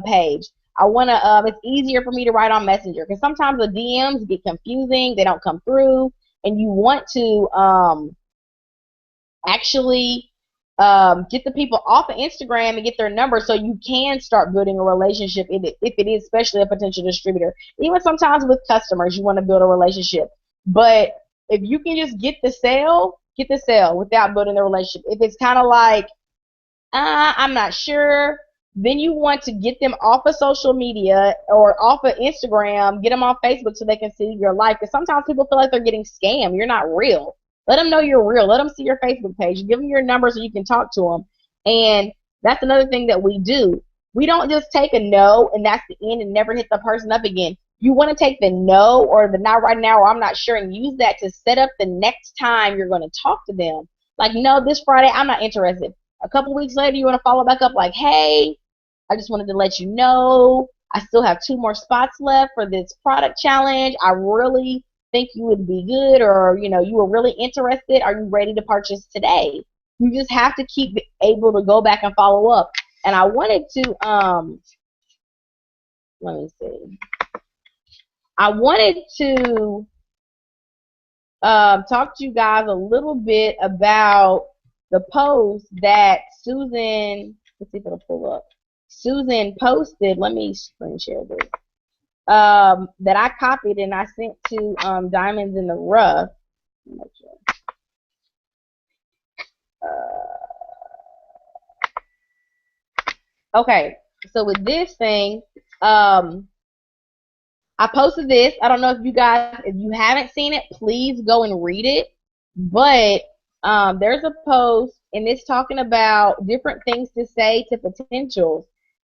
page? I want to, it's easier for me to write on Messenger because sometimes the DMs get confusing. They don't come through. And you want to actually get the people off of Instagram and get their number so you can start building a relationship if it is especially a potential distributor. Even sometimes with customers, you want to build a relationship. But if you can just get the sale without building the relationship. If it's kind of like, I'm not sure, then you want to get them off of social media or off of Instagram, get them on Facebook so they can see your life. Because sometimes people feel like they're getting scammed. You're not real. Let them know you're real. Let them see your Facebook page. Give them your number so you can talk to them. And that's another thing that we do. We don't just take a no and that's the end and never hit the person up again. You want to take the no or the not right now or I'm not sure and use that to set up the next time you're going to talk to them. Like, no, this Friday, I'm not interested. A couple weeks later, you want to follow back up like, hey, I just wanted to let you know I still have 2 more spots left for this product challenge. I really think you would be good or, you were really interested. Are you ready to purchase today? You just have to keep able to go back and follow up. And I wanted to, let me see. I wanted to talk to you guys a little bit about the post that Susan, let's see if it'll pull up. Susan posted, let me screen share this, that I copied and I sent to Diamonds in the Rough. Okay, so with this thing, I posted this. I don't know if you haven't seen it, please go and read it. But there's a post, and it's talking about different things to say to potentials.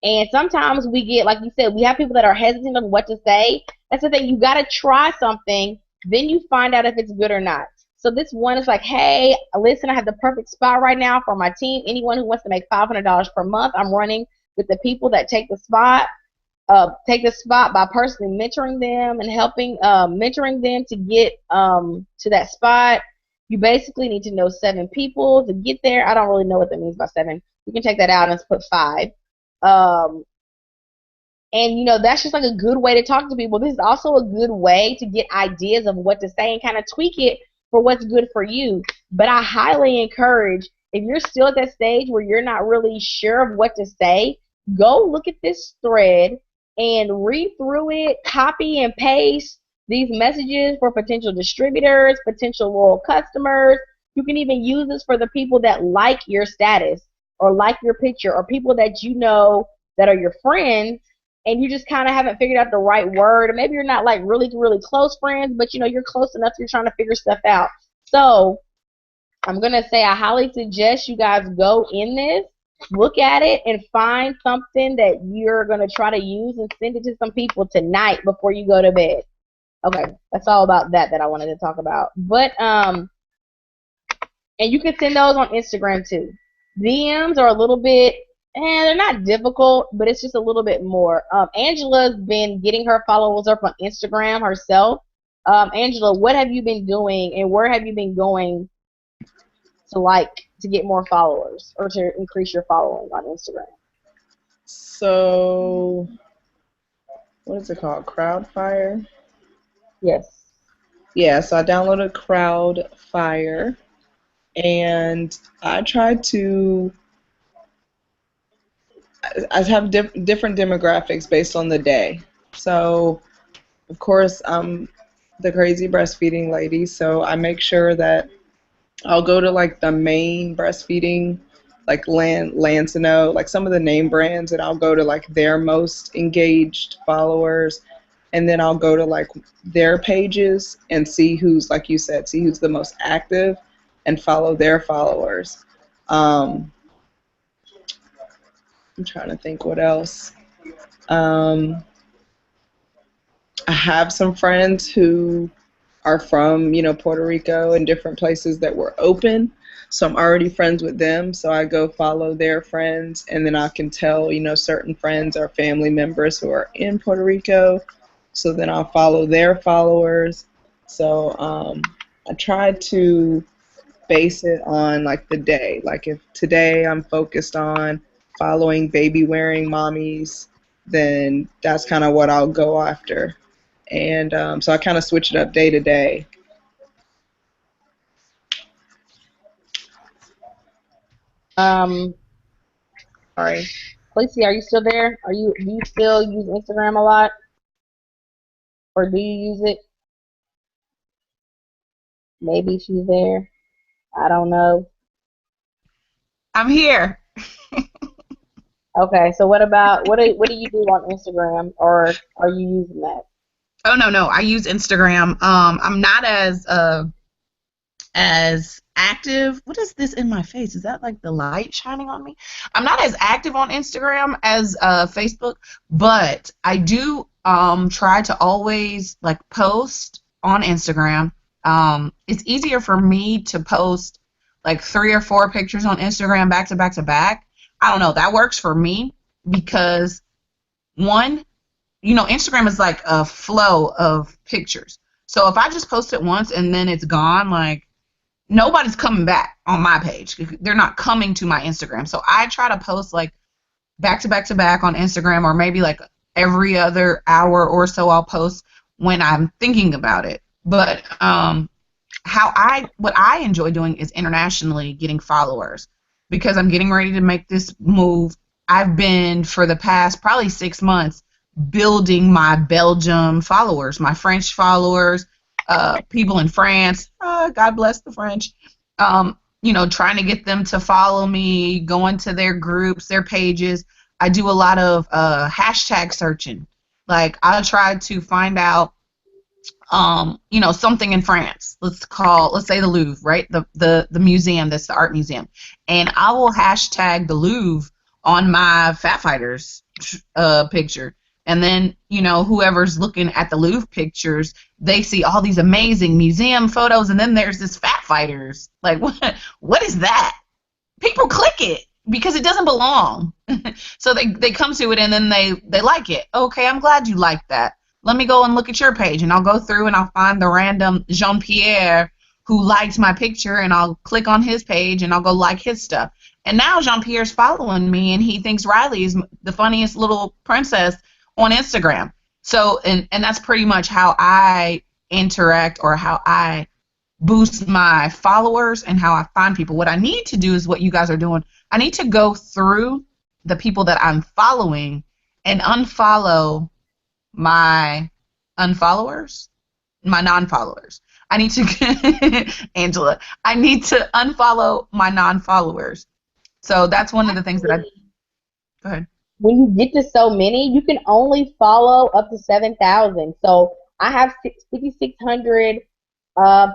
And sometimes we get, like you said, we have people that are hesitant on what to say. That's the thing. You got to try something, then you find out if it's good or not. So this one is like, hey, listen, I have the perfect spot right now for my team. Anyone who wants to make $500 per month, I'm running with the people that take the spot. Take the spot by personally mentoring them and helping mentoring them to get to that spot. You basically need to know 7 people to get there. I don't really know what that means by 7. You can take that out and put 5. And that's just like a good way to talk to people. This is also a good way to get ideas of what to say and kind of tweak it for what's good for you. But I highly encourage, if you're still at that stage where you're not really sure of what to say, go look at this thread and read through it, copy and paste these messages for potential distributors, potential loyal customers. You can even use this for the people that like your status or like your picture or people that you know that are your friends and you just kind of haven't figured out the right word, or maybe you're not like really, really close friends, but you know, you're close enough, you're trying to figure stuff out. So I'm going to say I highly suggest you guys go in this, look at it, and find something that you're going to try to use and send it to some people tonight before you go to bed. Okay, that's all about that I wanted to talk about. But, and you can send those on Instagram too. DMs are a little bit, they're not difficult, but it's just a little bit more. Angela's been getting her followers up on Instagram herself. Angela, what have you been doing, and where have you been going to get more followers or to increase your following on Instagram? So, what is it called? Crowdfire? Yes. Yeah, so I downloaded Crowdfire, and I tried to. I have different demographics based on the day. So, of course, I'm the crazy breastfeeding lady, so I make sure that I'll go to like the main breastfeeding, like Lancino, like some of the name brands, and I'll go to like their most engaged followers, and then I'll go to like their pages and see who's, like you said, see who's the most active and follow their followers. I'm trying to think what else. I have some friends who are from, Puerto Rico and different places that were open. So I'm already friends with them. So I go follow their friends, and then I can tell, certain friends are family members who are in Puerto Rico. So then I'll follow their followers. So I try to base it on like the day. Like if today I'm focused on following baby wearing mommies, then that's kind of what I'll go after. And so I kind of switch it up day to day. Sorry. Lacey, are you still there? Do you still use Instagram a lot? Or do you use it? Maybe she's there. I don't know. I'm here. Okay, so what do you do on Instagram, or are you using that? Oh no, I use Instagram. I'm not as active. What is this in my face? Is that like the light shining on me? I'm not as active on Instagram as Facebook, but I do try to always like post on Instagram. It's easier for me to post like 3 or 4 pictures on Instagram back to back to back. I don't know, that works for me because one, Instagram is like a flow of pictures. So if I just post it once and then it's gone, like nobody's coming back on my page. They're not coming to my Instagram. So I try to post like back to back to back on Instagram, or maybe like every other hour or so I'll post when I'm thinking about it. But what I enjoy doing is internationally getting followers, because I'm getting ready to make this move. I've been for the past probably 6 months building my Belgium followers, my French followers, people in France. God bless the French. Trying to get them to follow me, going to their groups, their pages. I do a lot of hashtag searching. Like I'll try to find out, something in France. Let's say the Louvre, right? The museum, that's the art museum. And I will hashtag the Louvre on my Fat Fighters picture. And then, whoever's looking at the Louvre pictures, they see all these amazing museum photos, and then there's this Fat Fighters. Like, what is that? People click it because it doesn't belong. So they come to it, and then they like it. Okay, I'm glad you like that. Let me go and look at your page, and I'll go through and I'll find the random Jean-Pierre who liked my picture, and I'll click on his page, and I'll go like his stuff. And now Jean-Pierre's following me, and he thinks Riley is the funniest little princess on Instagram. So, and that's pretty much how I interact, or how I boost my followers and how I find people. What I need to do is what you guys are doing. I need to go through the people that I'm following and unfollow my unfollowers, my non-followers. I need to, Angela, I need to unfollow my non-followers. So that's one of the things that go ahead. when you get to so many, you can only follow up to 7,000. So I have 5,600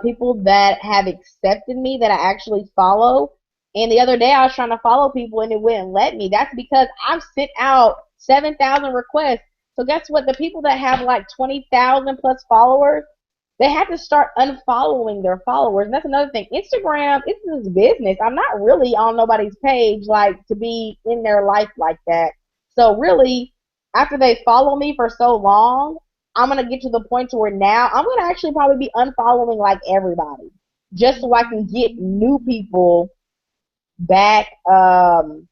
people that have accepted me that I actually follow. And the other day I was trying to follow people and it wouldn't let me. That's because I've sent out 7,000 requests. So guess what? The people that have like 20,000 plus followers, they have to start unfollowing their followers. And that's another thing. Instagram, it's this business. I'm not really on nobody's page like to be in their life like that. So really, after they follow me for so long, I'm gonna get to the point to where now I'm gonna actually probably be unfollowing like everybody, just so I can get new people back to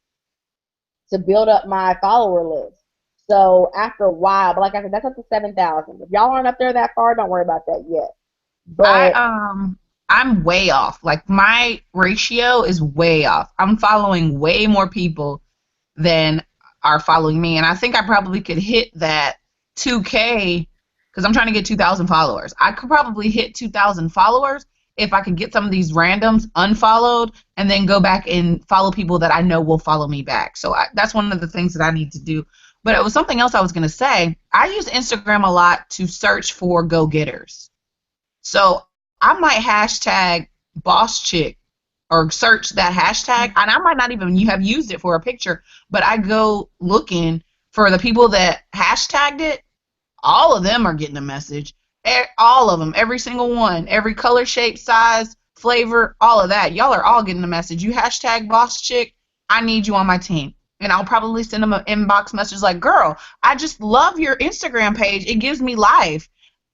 build up my follower list. So after a while, but like I said, that's up to 7,000. If y'all aren't up there that far, don't worry about that yet. But I'm way off. Like my ratio is way off. I'm following way more people than are following me, and I think I probably could hit that 2K because I'm trying to get 2,000 followers. I could probably hit 2,000 followers if I could get some of these randoms unfollowed and then go back and follow people that I know will follow me back. So that's one of the things that I need to do. But it was something else I was going to say. I use Instagram a lot to search for go-getters. So I might hashtag boss chick or search that hashtag, and I might not even have used it for a picture, but I go looking for the people that hashtagged it. All of them are getting a message. All of them, every single one, every color, shape, size, flavor, all of that. Y'all are all getting a message. You hashtag boss chick, I need you on my team. And I'll probably send them an inbox message like, girl, I just love your Instagram page. It gives me life.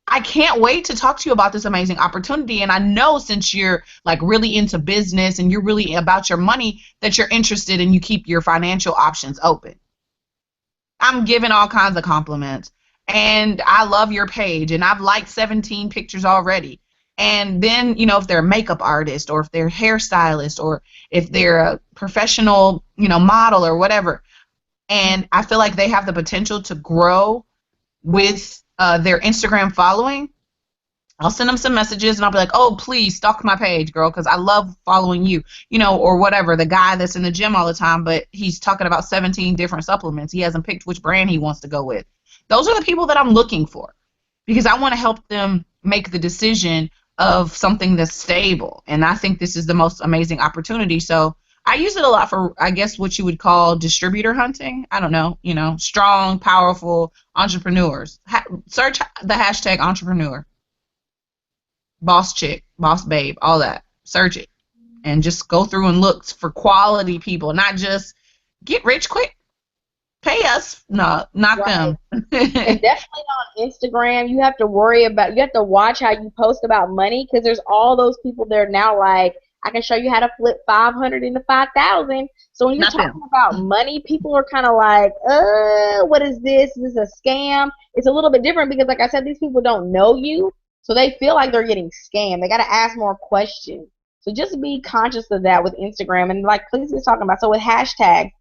I can't wait to talk to you about this amazing opportunity. And I know since you're like really into business and you're really about your money that you're interested and you keep your financial options open. I'm giving all kinds of compliments. And I love your page. And I've liked 17 pictures already. And then, you know, if they're a makeup artist or if they're a hairstylist or if they're a professional, you know, model or whatever, and I feel like they have the potential to grow with their Instagram following, I'll send them some messages and I'll be like, oh, please stalk my page, girl, because I love following you, you know, or whatever, the guy that's in the gym all the time, but he's talking about 17 different supplements. He hasn't picked which brand he wants to go with. Those are the people that I'm looking for because I want to help them make the decision of something that's stable. And I think this is the most amazing opportunity. So I use it a lot for, I guess, what you would call distributor hunting. I don't know, you know, strong, powerful entrepreneurs. Search the hashtag entrepreneur, boss chick, boss babe, all that. Search it and just go through and look for quality people, not just get rich quick. Pay us. No, not right. them. And definitely on Instagram, you have to watch how you post about money because there's all those people there now like, I can show you how to flip 500 into 5,000. So when you're talking about money, people are kind of like, what is this? Is this a scam? It's a little bit different because, like I said, these people don't know you. So they feel like they're getting scammed. They got to ask more questions. So just be conscious of that with Instagram. And like Khaleesi was talking about, so with hashtags,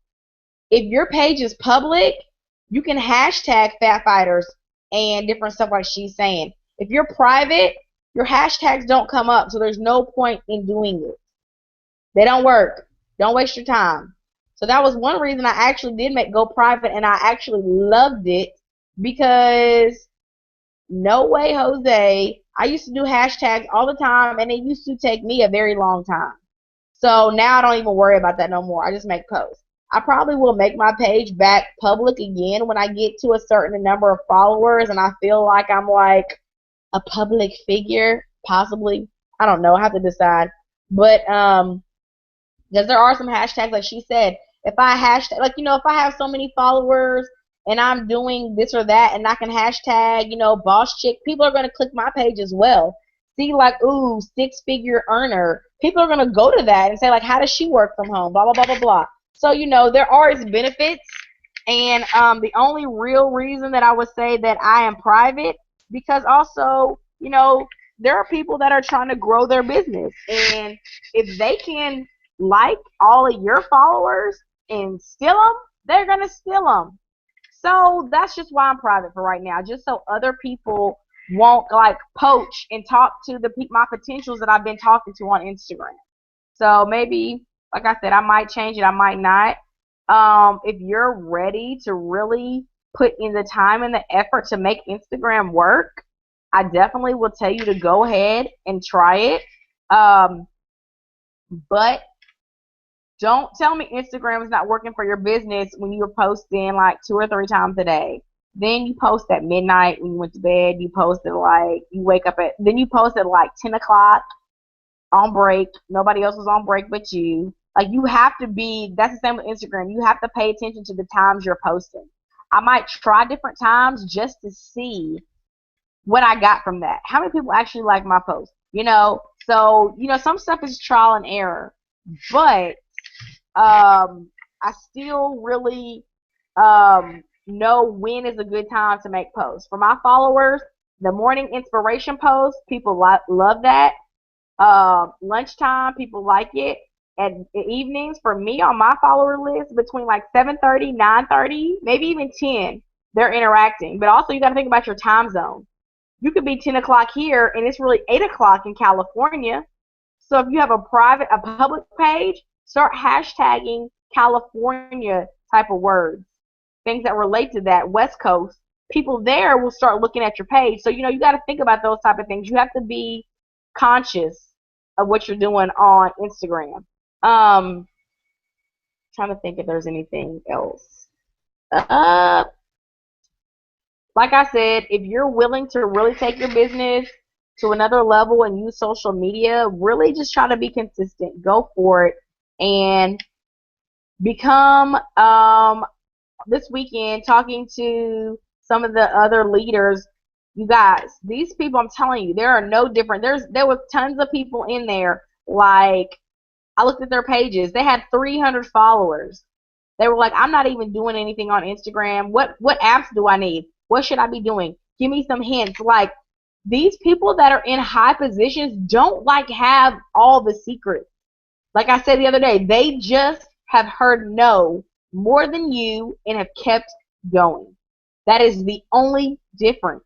if your page is public, you can hashtag fat fighters and different stuff like she's saying. If you're private, your hashtags don't come up, so there's no point in doing it. They don't work. Don't waste your time. So that was one reason I actually did go private, and I actually loved it because no way, Jose. I used to do hashtags all the time, and it used to take me a very long time. So now I don't even worry about that no more. I just make posts. I probably will make my page back public again when I get to a certain number of followers and I feel like I'm like a public figure, possibly. I don't know. I have to decide. But because there are some hashtags, like she said, if I hashtag, like, you know, if I have so many followers and I'm doing this or that and I can hashtag, you know, boss chick, people are going to click my page as well. See, like, ooh, 6-figure earner. People are going to go to that and say, like, how does she work from home? Blah, blah, blah, blah, blah. So, you know, there are its benefits. And the only real reason that I would say that I am private, because also, you know, there are people that are trying to grow their business. And if they can like all of your followers and steal them, they're going to steal them. So that's just why I'm private for right now, just so other people won't like poach and talk to my potentials that I've been talking to on Instagram. So maybe, like I said, I might change it, I might not. if you're ready to really put in the time and the effort to make Instagram work, I definitely will tell you to go ahead and try it. Um, but don't tell me Instagram is not working for your business when you're posting like 2 or 3 times a day. Then you post at midnight when you went to bed. You post at like, you wake up at, then you post at like 10 o'clock on break. Nobody else was on break but you. Like, you have to be, that's the same with Instagram. You have to pay attention to the times you're posting. I might try different times just to see what I got from that. How many people actually like my post? So, some stuff is trial and error. But I still really know when is a good time to make posts. For my followers, the morning inspiration post, people love that. Lunchtime, people like it. At evenings, for me on my follower list, between like 7:30, 9:30, maybe even 10, they're interacting. But also, you got to think about your time zone. You could be 10 o'clock here, and it's really 8 o'clock in California. So if you have a public page, start hashtagging California type of words, things that relate to that West Coast. People there will start looking at your page. So, you got to think about those type of things. You have to be conscious of what you're doing on Instagram. Trying to think if there's anything else. Like I said, if you're willing to really take your business to another level and use social media, really just try to be consistent. Go for it and become, this weekend, talking to some of the other leaders. You guys, these people, I'm telling you, there are no different. There was tons of people in there. Like, I looked at their pages. They had 300 followers. They were like, I'm not even doing anything on Instagram. What apps do I need? What should I be doing? Give me some hints. Like, these people that are in high positions don't like have all the secrets. Like I said the other day, they just have heard no more than you and have kept going. That is the only difference.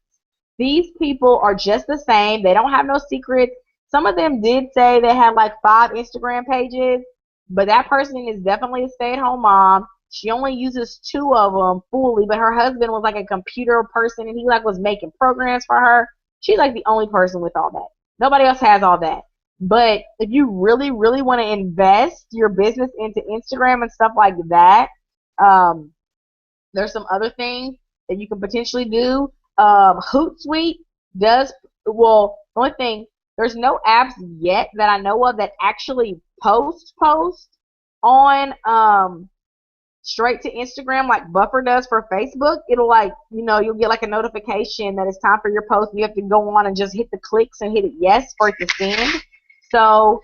These people are just the same. They don't have no secrets. Some of them did say they had like 5 Instagram pages, but that person is definitely a stay-at-home mom. She only uses 2 of them fully, but her husband was like a computer person, and he like was making programs for her. She's like the only person with all that. Nobody else has all that. But if you really, really want to invest your business into Instagram and stuff like that, there's some other things that you can potentially do. Hootsuite does, well, the only thing, there's no apps yet that I know of that actually post on straight to Instagram like Buffer does for Facebook. It'll like, you'll get like a notification that it's time for your post. You have to go on and just hit the clicks and hit it yes for it to send. So,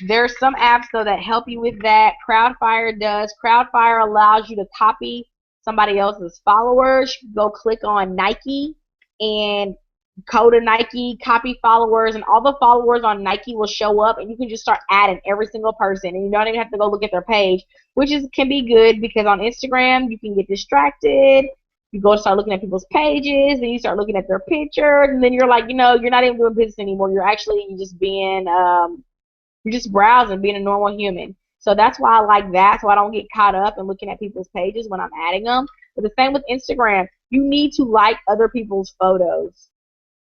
there's some apps though that help you with that. Crowdfire does. Crowdfire allows you to copy somebody else's followers. You go click on Nike and go to Nike, copy followers, and all the followers on Nike will show up, and you can just start adding every single person, and you don't even have to go look at their page, which can be good because on Instagram you can get distracted. You go start looking at people's pages, and you start looking at their pictures, and then you're like, you're not even doing business anymore. You're just being, you're just browsing, being a normal human. So that's why I like that, so I don't get caught up in looking at people's pages when I'm adding them. But the same with Instagram. You need to like other people's photos.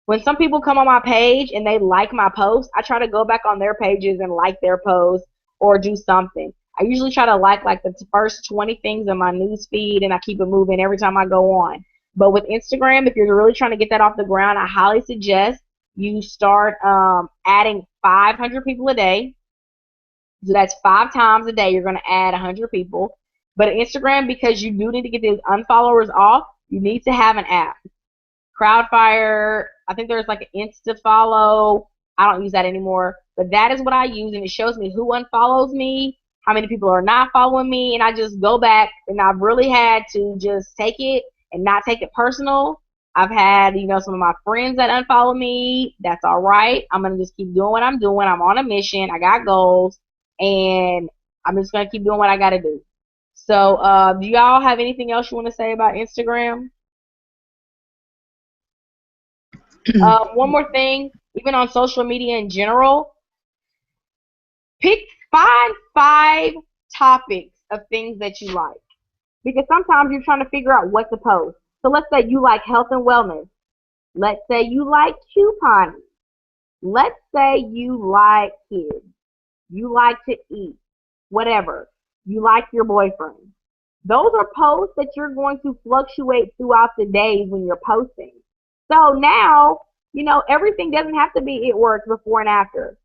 When some people come on my page and they like my post, I try to go back on their pages and like their post or do something. I usually try to like the first 20 things in my news feed, and I keep it moving every time I go on. But with Instagram, if you're really trying to get that off the ground, I highly suggest you start adding 500 people a day. So that's 5 times a day you're going to add 100 people. But Instagram, because you do need to get these unfollowers off, you need to have an app. Crowdfire, I think there's like an Insta follow. I don't use that anymore. But that is what I use, and it shows me who unfollows me, how many people are not following me, and I just go back, and I've really had to just take it and not take it personal. I've had, some of my friends that unfollow me. That's all right. I'm going to just keep doing what I'm doing. I'm on a mission. I got goals, and I'm just going to keep doing what I got to do. So do y'all have anything else you want to say about Instagram? One more thing, even on social media in general, find 5 topics of things that you like. Because sometimes you're trying to figure out what to post. So let's say you like health and wellness. Let's say you like couponing. Let's say you like kids. You like to eat. Whatever. You like your boyfriend. Those are posts that you're going to fluctuate throughout the days when you're posting. So now, everything doesn't have to be it works before and after.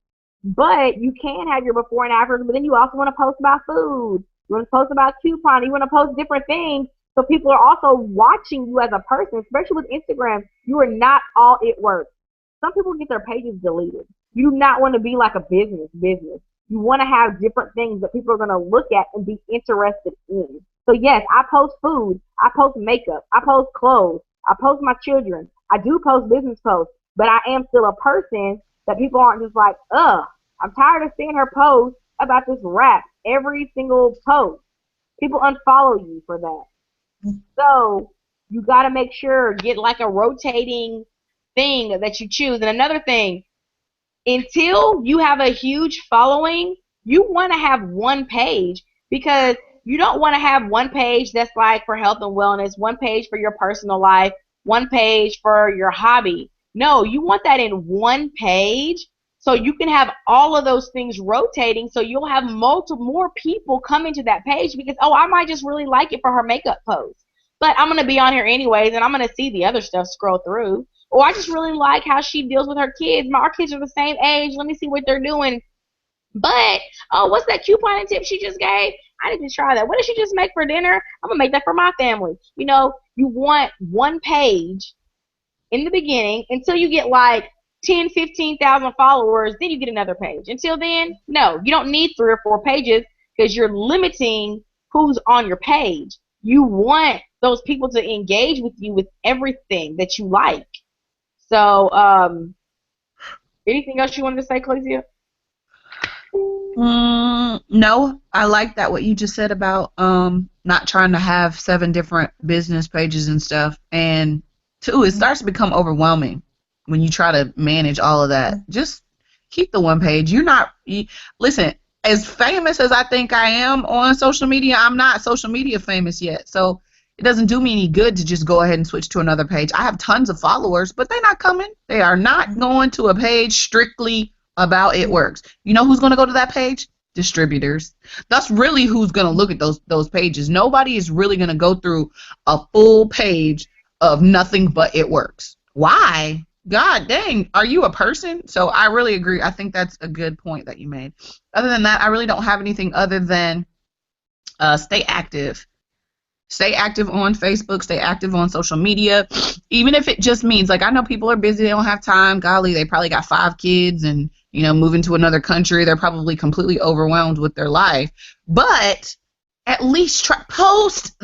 But you can have your before and afters, but then you also want to post about food. You want to post about couponing. You want to post different things. So people are also watching you as a person, especially with Instagram. You are not all it works. Some people get their pages deleted. You do not want to be like a business. You want to have different things that people are going to look at and be interested in. So yes, I post food. I post makeup. I post clothes. I post my children. I do post business posts, but I am still a person that people aren't just like, I'm tired of seeing her post about this rap every single post. People unfollow you for that. So you got to make sure, get like a rotating thing that you choose. And another thing, until you have a huge following, you want to have one page, because you don't want to have one page that's like for health and wellness, one page for your personal life, one page for your hobby. No, you want that in one page so you can have all of those things rotating, so you'll have more people coming to that page because, I might just really like it for her makeup post. But I'm going to be on here anyways, and I'm going to see the other stuff scroll through. Or I just really like how she deals with her kids. Our kids are the same age. Let me see what they're doing. But, what's that couponing tip she just gave? I need to try that. What did she just make for dinner? I'm going to make that for my family. You want one page in the beginning until you get like 10, 15,000 followers. Then you get another page. Until then, no, you don't need 3 or 4 pages because you're limiting who's on your page. You want those people to engage with you with everything that you like. So, anything else you wanted to say, Clesia? No, I like that what you just said about not trying to have 7 different business pages and stuff. And 2, it starts to become overwhelming when you try to manage all of that. Just keep the one page. Listen, as famous as I think I am on social media, I'm not social media famous yet. So it doesn't do me any good to just go ahead and switch to another page. I have tons of followers, but they're not coming. They are not going to a page strictly about It Works. You know who's going to go to that page? Distributors. That's really who's going to look at those pages. Nobody is really going to go through a full page of nothing but It Works. Why? God dang, are you a person? So I really agree. I think that's a good point that you made. Other than that, I really don't have anything other than stay active. Stay active on Facebook, stay active on social media, even if it just means, like, I know people are busy, they don't have time, golly, they probably got 5 kids and, moving to another country, they're probably completely overwhelmed with their life, but at least post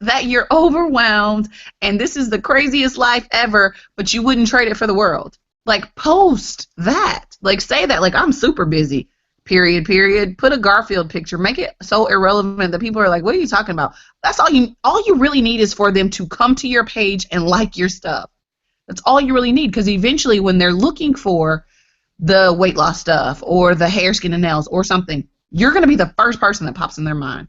that you're overwhelmed and this is the craziest life ever, but you wouldn't trade it for the world. Like, post that. Like, say that, like, I'm super busy. Period. Put a Garfield picture. Make it so irrelevant that people are like, what are you talking about? That's all you really need is for them to come to your page and like your stuff. That's all you really need, because eventually when they're looking for the weight loss stuff or the hair, skin, and nails or something, you're going to be the first person that pops in their mind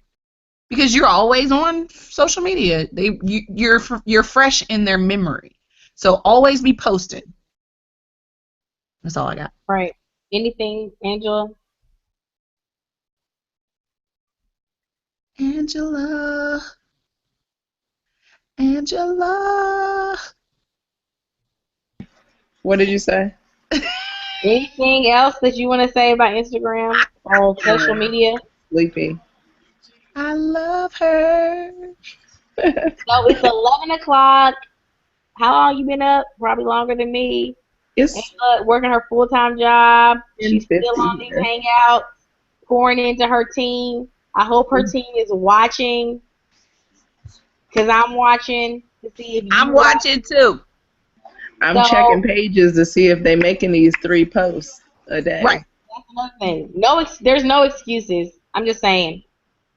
because you're always on social media. You're fresh in their memory. So always be posting. That's all I got. Right. Anything, Angela? Angela. What did you say? Anything else that you want to say about Instagram or social media? Sleepy. I love her. So it's 11 o'clock. How long you been up? Probably longer than me. It's Angela working her full-time job. She's 10:50 still on these here. hangouts, pouring into her team. I hope her team is watching, because I'm watching to see if you I'm watching too. I'm checking pages to see if they're making these 3 posts a day. Right. That's another thing. There's no excuses. I'm just saying,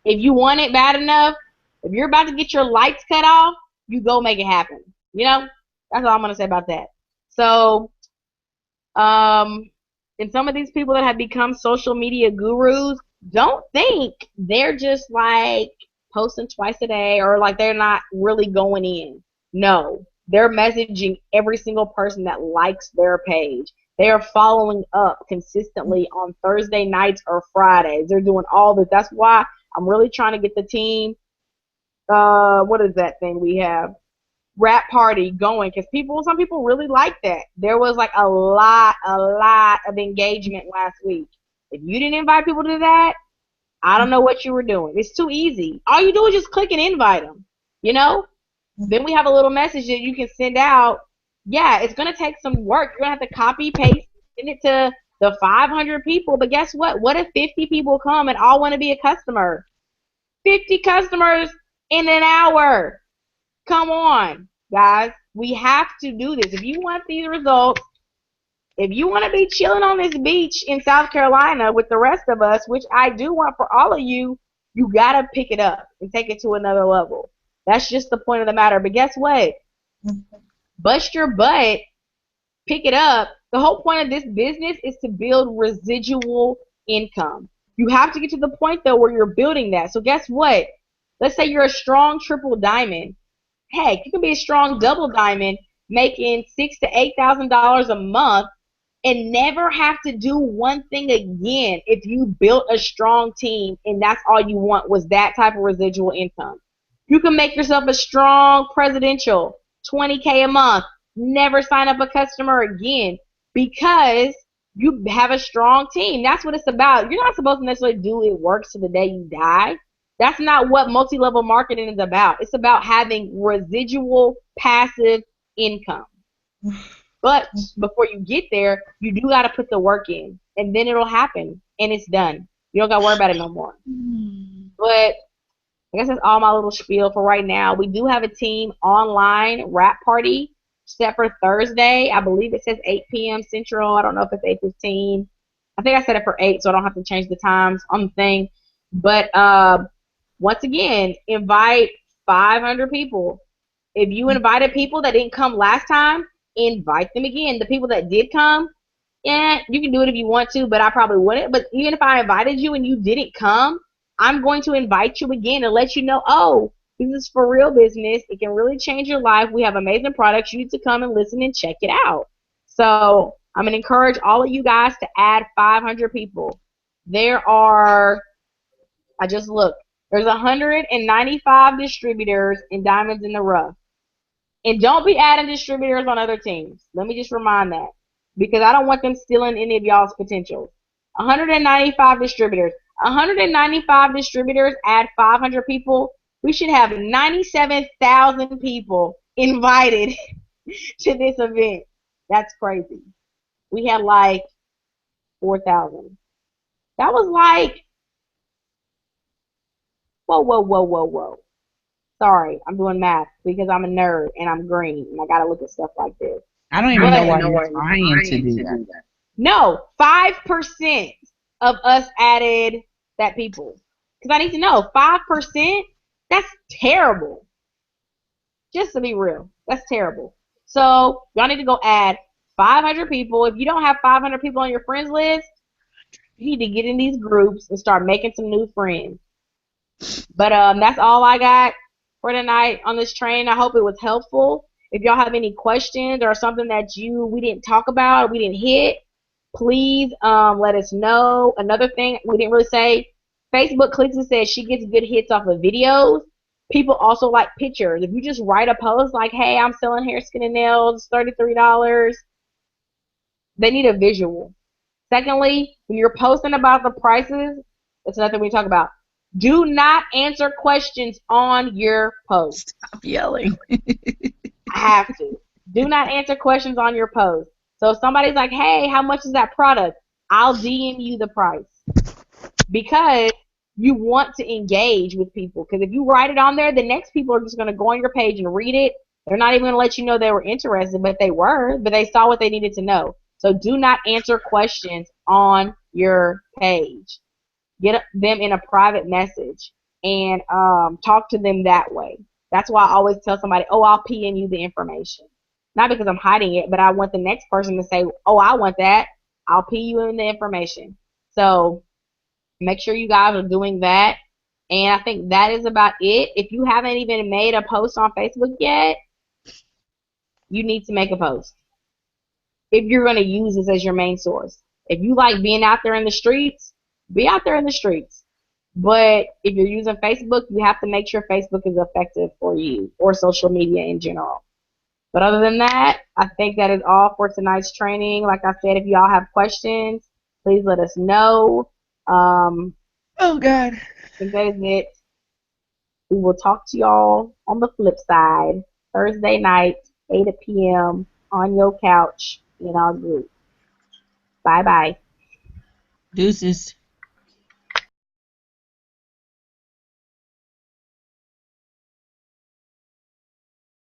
if you want it bad enough, if you're about to get your lights cut off, you go make it happen. That's all I'm gonna say about that. So, and some of these people that have become social media gurus, don't think they're just like posting twice a day or like they're not really going in. No, they're messaging every single person that likes their page. They are following up consistently on Thursday nights or Fridays. They're doing all this. That's why I'm really trying to get the team. What is that thing we have? Rap party going because some people really like that. There was like a lot of engagement last week. If you didn't invite people to that, I don't know what you were doing. It's too easy. All you do is just click and invite them. You know? Then we have a little message that you can send out. Yeah, it's going to take some work. You're going to have to copy, paste, send it to the 500 people. But guess what? What if 50 people come and all want to be a customer? 50 customers in an hour. Come on, guys. We have to do this. If you want these results, if you want to be chilling on this beach in South Carolina with the rest of us, which I do want for all of you, you got to pick it up and take it to another level. That's just the point of the matter. But guess what? Bust your butt, pick it up. The whole point of this business is to build residual income. You have to get to the point, though, where you're building that. So guess what? Let's say you're a strong triple diamond. Heck, you can be a strong double diamond making $6,000 to $8,000 a month and never have to do one thing again if you built a strong team and that's all you want was that type of residual income. You can make yourself a strong presidential, $20K a month, never sign up a customer again because you have a strong team. That's what it's about. You're not supposed to necessarily do it works to the day you die. That's not what multi-level marketing is about. It's about having residual passive income. But before you get there, you do got to put the work in, and then it'll happen, and it's done. You don't got to worry about it no more. But I guess that's all my little spiel for right now. We do have a team online rap party set for Thursday. I believe it says 8 p.m. Central. I don't know if it's 8:15. I think I set it for 8, so I don't have to change the times on the thing. But once again, invite 500 people. If you invited people that didn't come last time, invite them again. The people that did come, yeah, you can do it if you want to, but I probably wouldn't. But even if I invited you and you didn't come, I'm going to invite you again and let you know, oh, this is for real business. It can really change your life. We have amazing products. You need to come and listen and check it out. So I'm going to encourage all of you guys to add 500 people. There are, I just looked, there's 195 distributors in Diamonds in the Rough. And don't be adding distributors on other teams. Let me just remind that. Because I don't want them stealing any of y'all's potential. 195 distributors. 195 distributors add 500 people. We should have 97,000 people invited to this event. That's crazy. We had like 4,000. That was like, whoa. Sorry, I'm doing math because I'm a nerd and I'm green and I gotta look at stuff like this. I don't even know why you're trying to do that. No, 5% of us added that people. Because I need to know, 5%? That's terrible. Just to be real, that's terrible. So y'all need to go add 500 people. If you don't have 500 people on your friends list, you need to get in these groups and start making some new friends. But that's all I got for tonight on this train. I hope it was helpful. If y'all have any questions or something that we didn't talk about, we didn't hit, please let us know. Another thing we didn't really say, Facebook Clicks says she gets good hits off of videos. People also like pictures. If you just write a post like, hey, I'm selling hair, skin, and nails, $33, they need a visual. Secondly, when you're posting about the prices, that's another thing we talk about. Do not answer questions on your post. Stop yelling. I have to. Do not answer questions on your post. So if somebody's like, hey, how much is that product? I'll DM you the price. Because you want to engage with people. Because if you write it on there, the next people are just going to go on your page and read it. They're not even going to let you know they were interested, but they were. But they saw what they needed to know. So do not answer questions on your page. Get them in a private message and talk to them that way. That's why I always tell somebody, oh, I'll PN you the information. Not because I'm hiding it, but I want the next person to say, oh, I want that. I'll P you in the information. So Make sure you guys are doing that. And I think that is about it. If you haven't even made a post on Facebook yet, you need to make a post if you're going to use this as your main source. If you like being out there in the streets, be out there in the streets. But if you're using Facebook, you have to make sure Facebook is effective for you or social media in general. But other than that, I think that is all for tonight's training. Like I said, if y'all have questions, please let us know. Oh God. I think that is it. We will talk to y'all on the flip side Thursday night, 8 p.m. on your couch in our group. Bye bye. Deuces.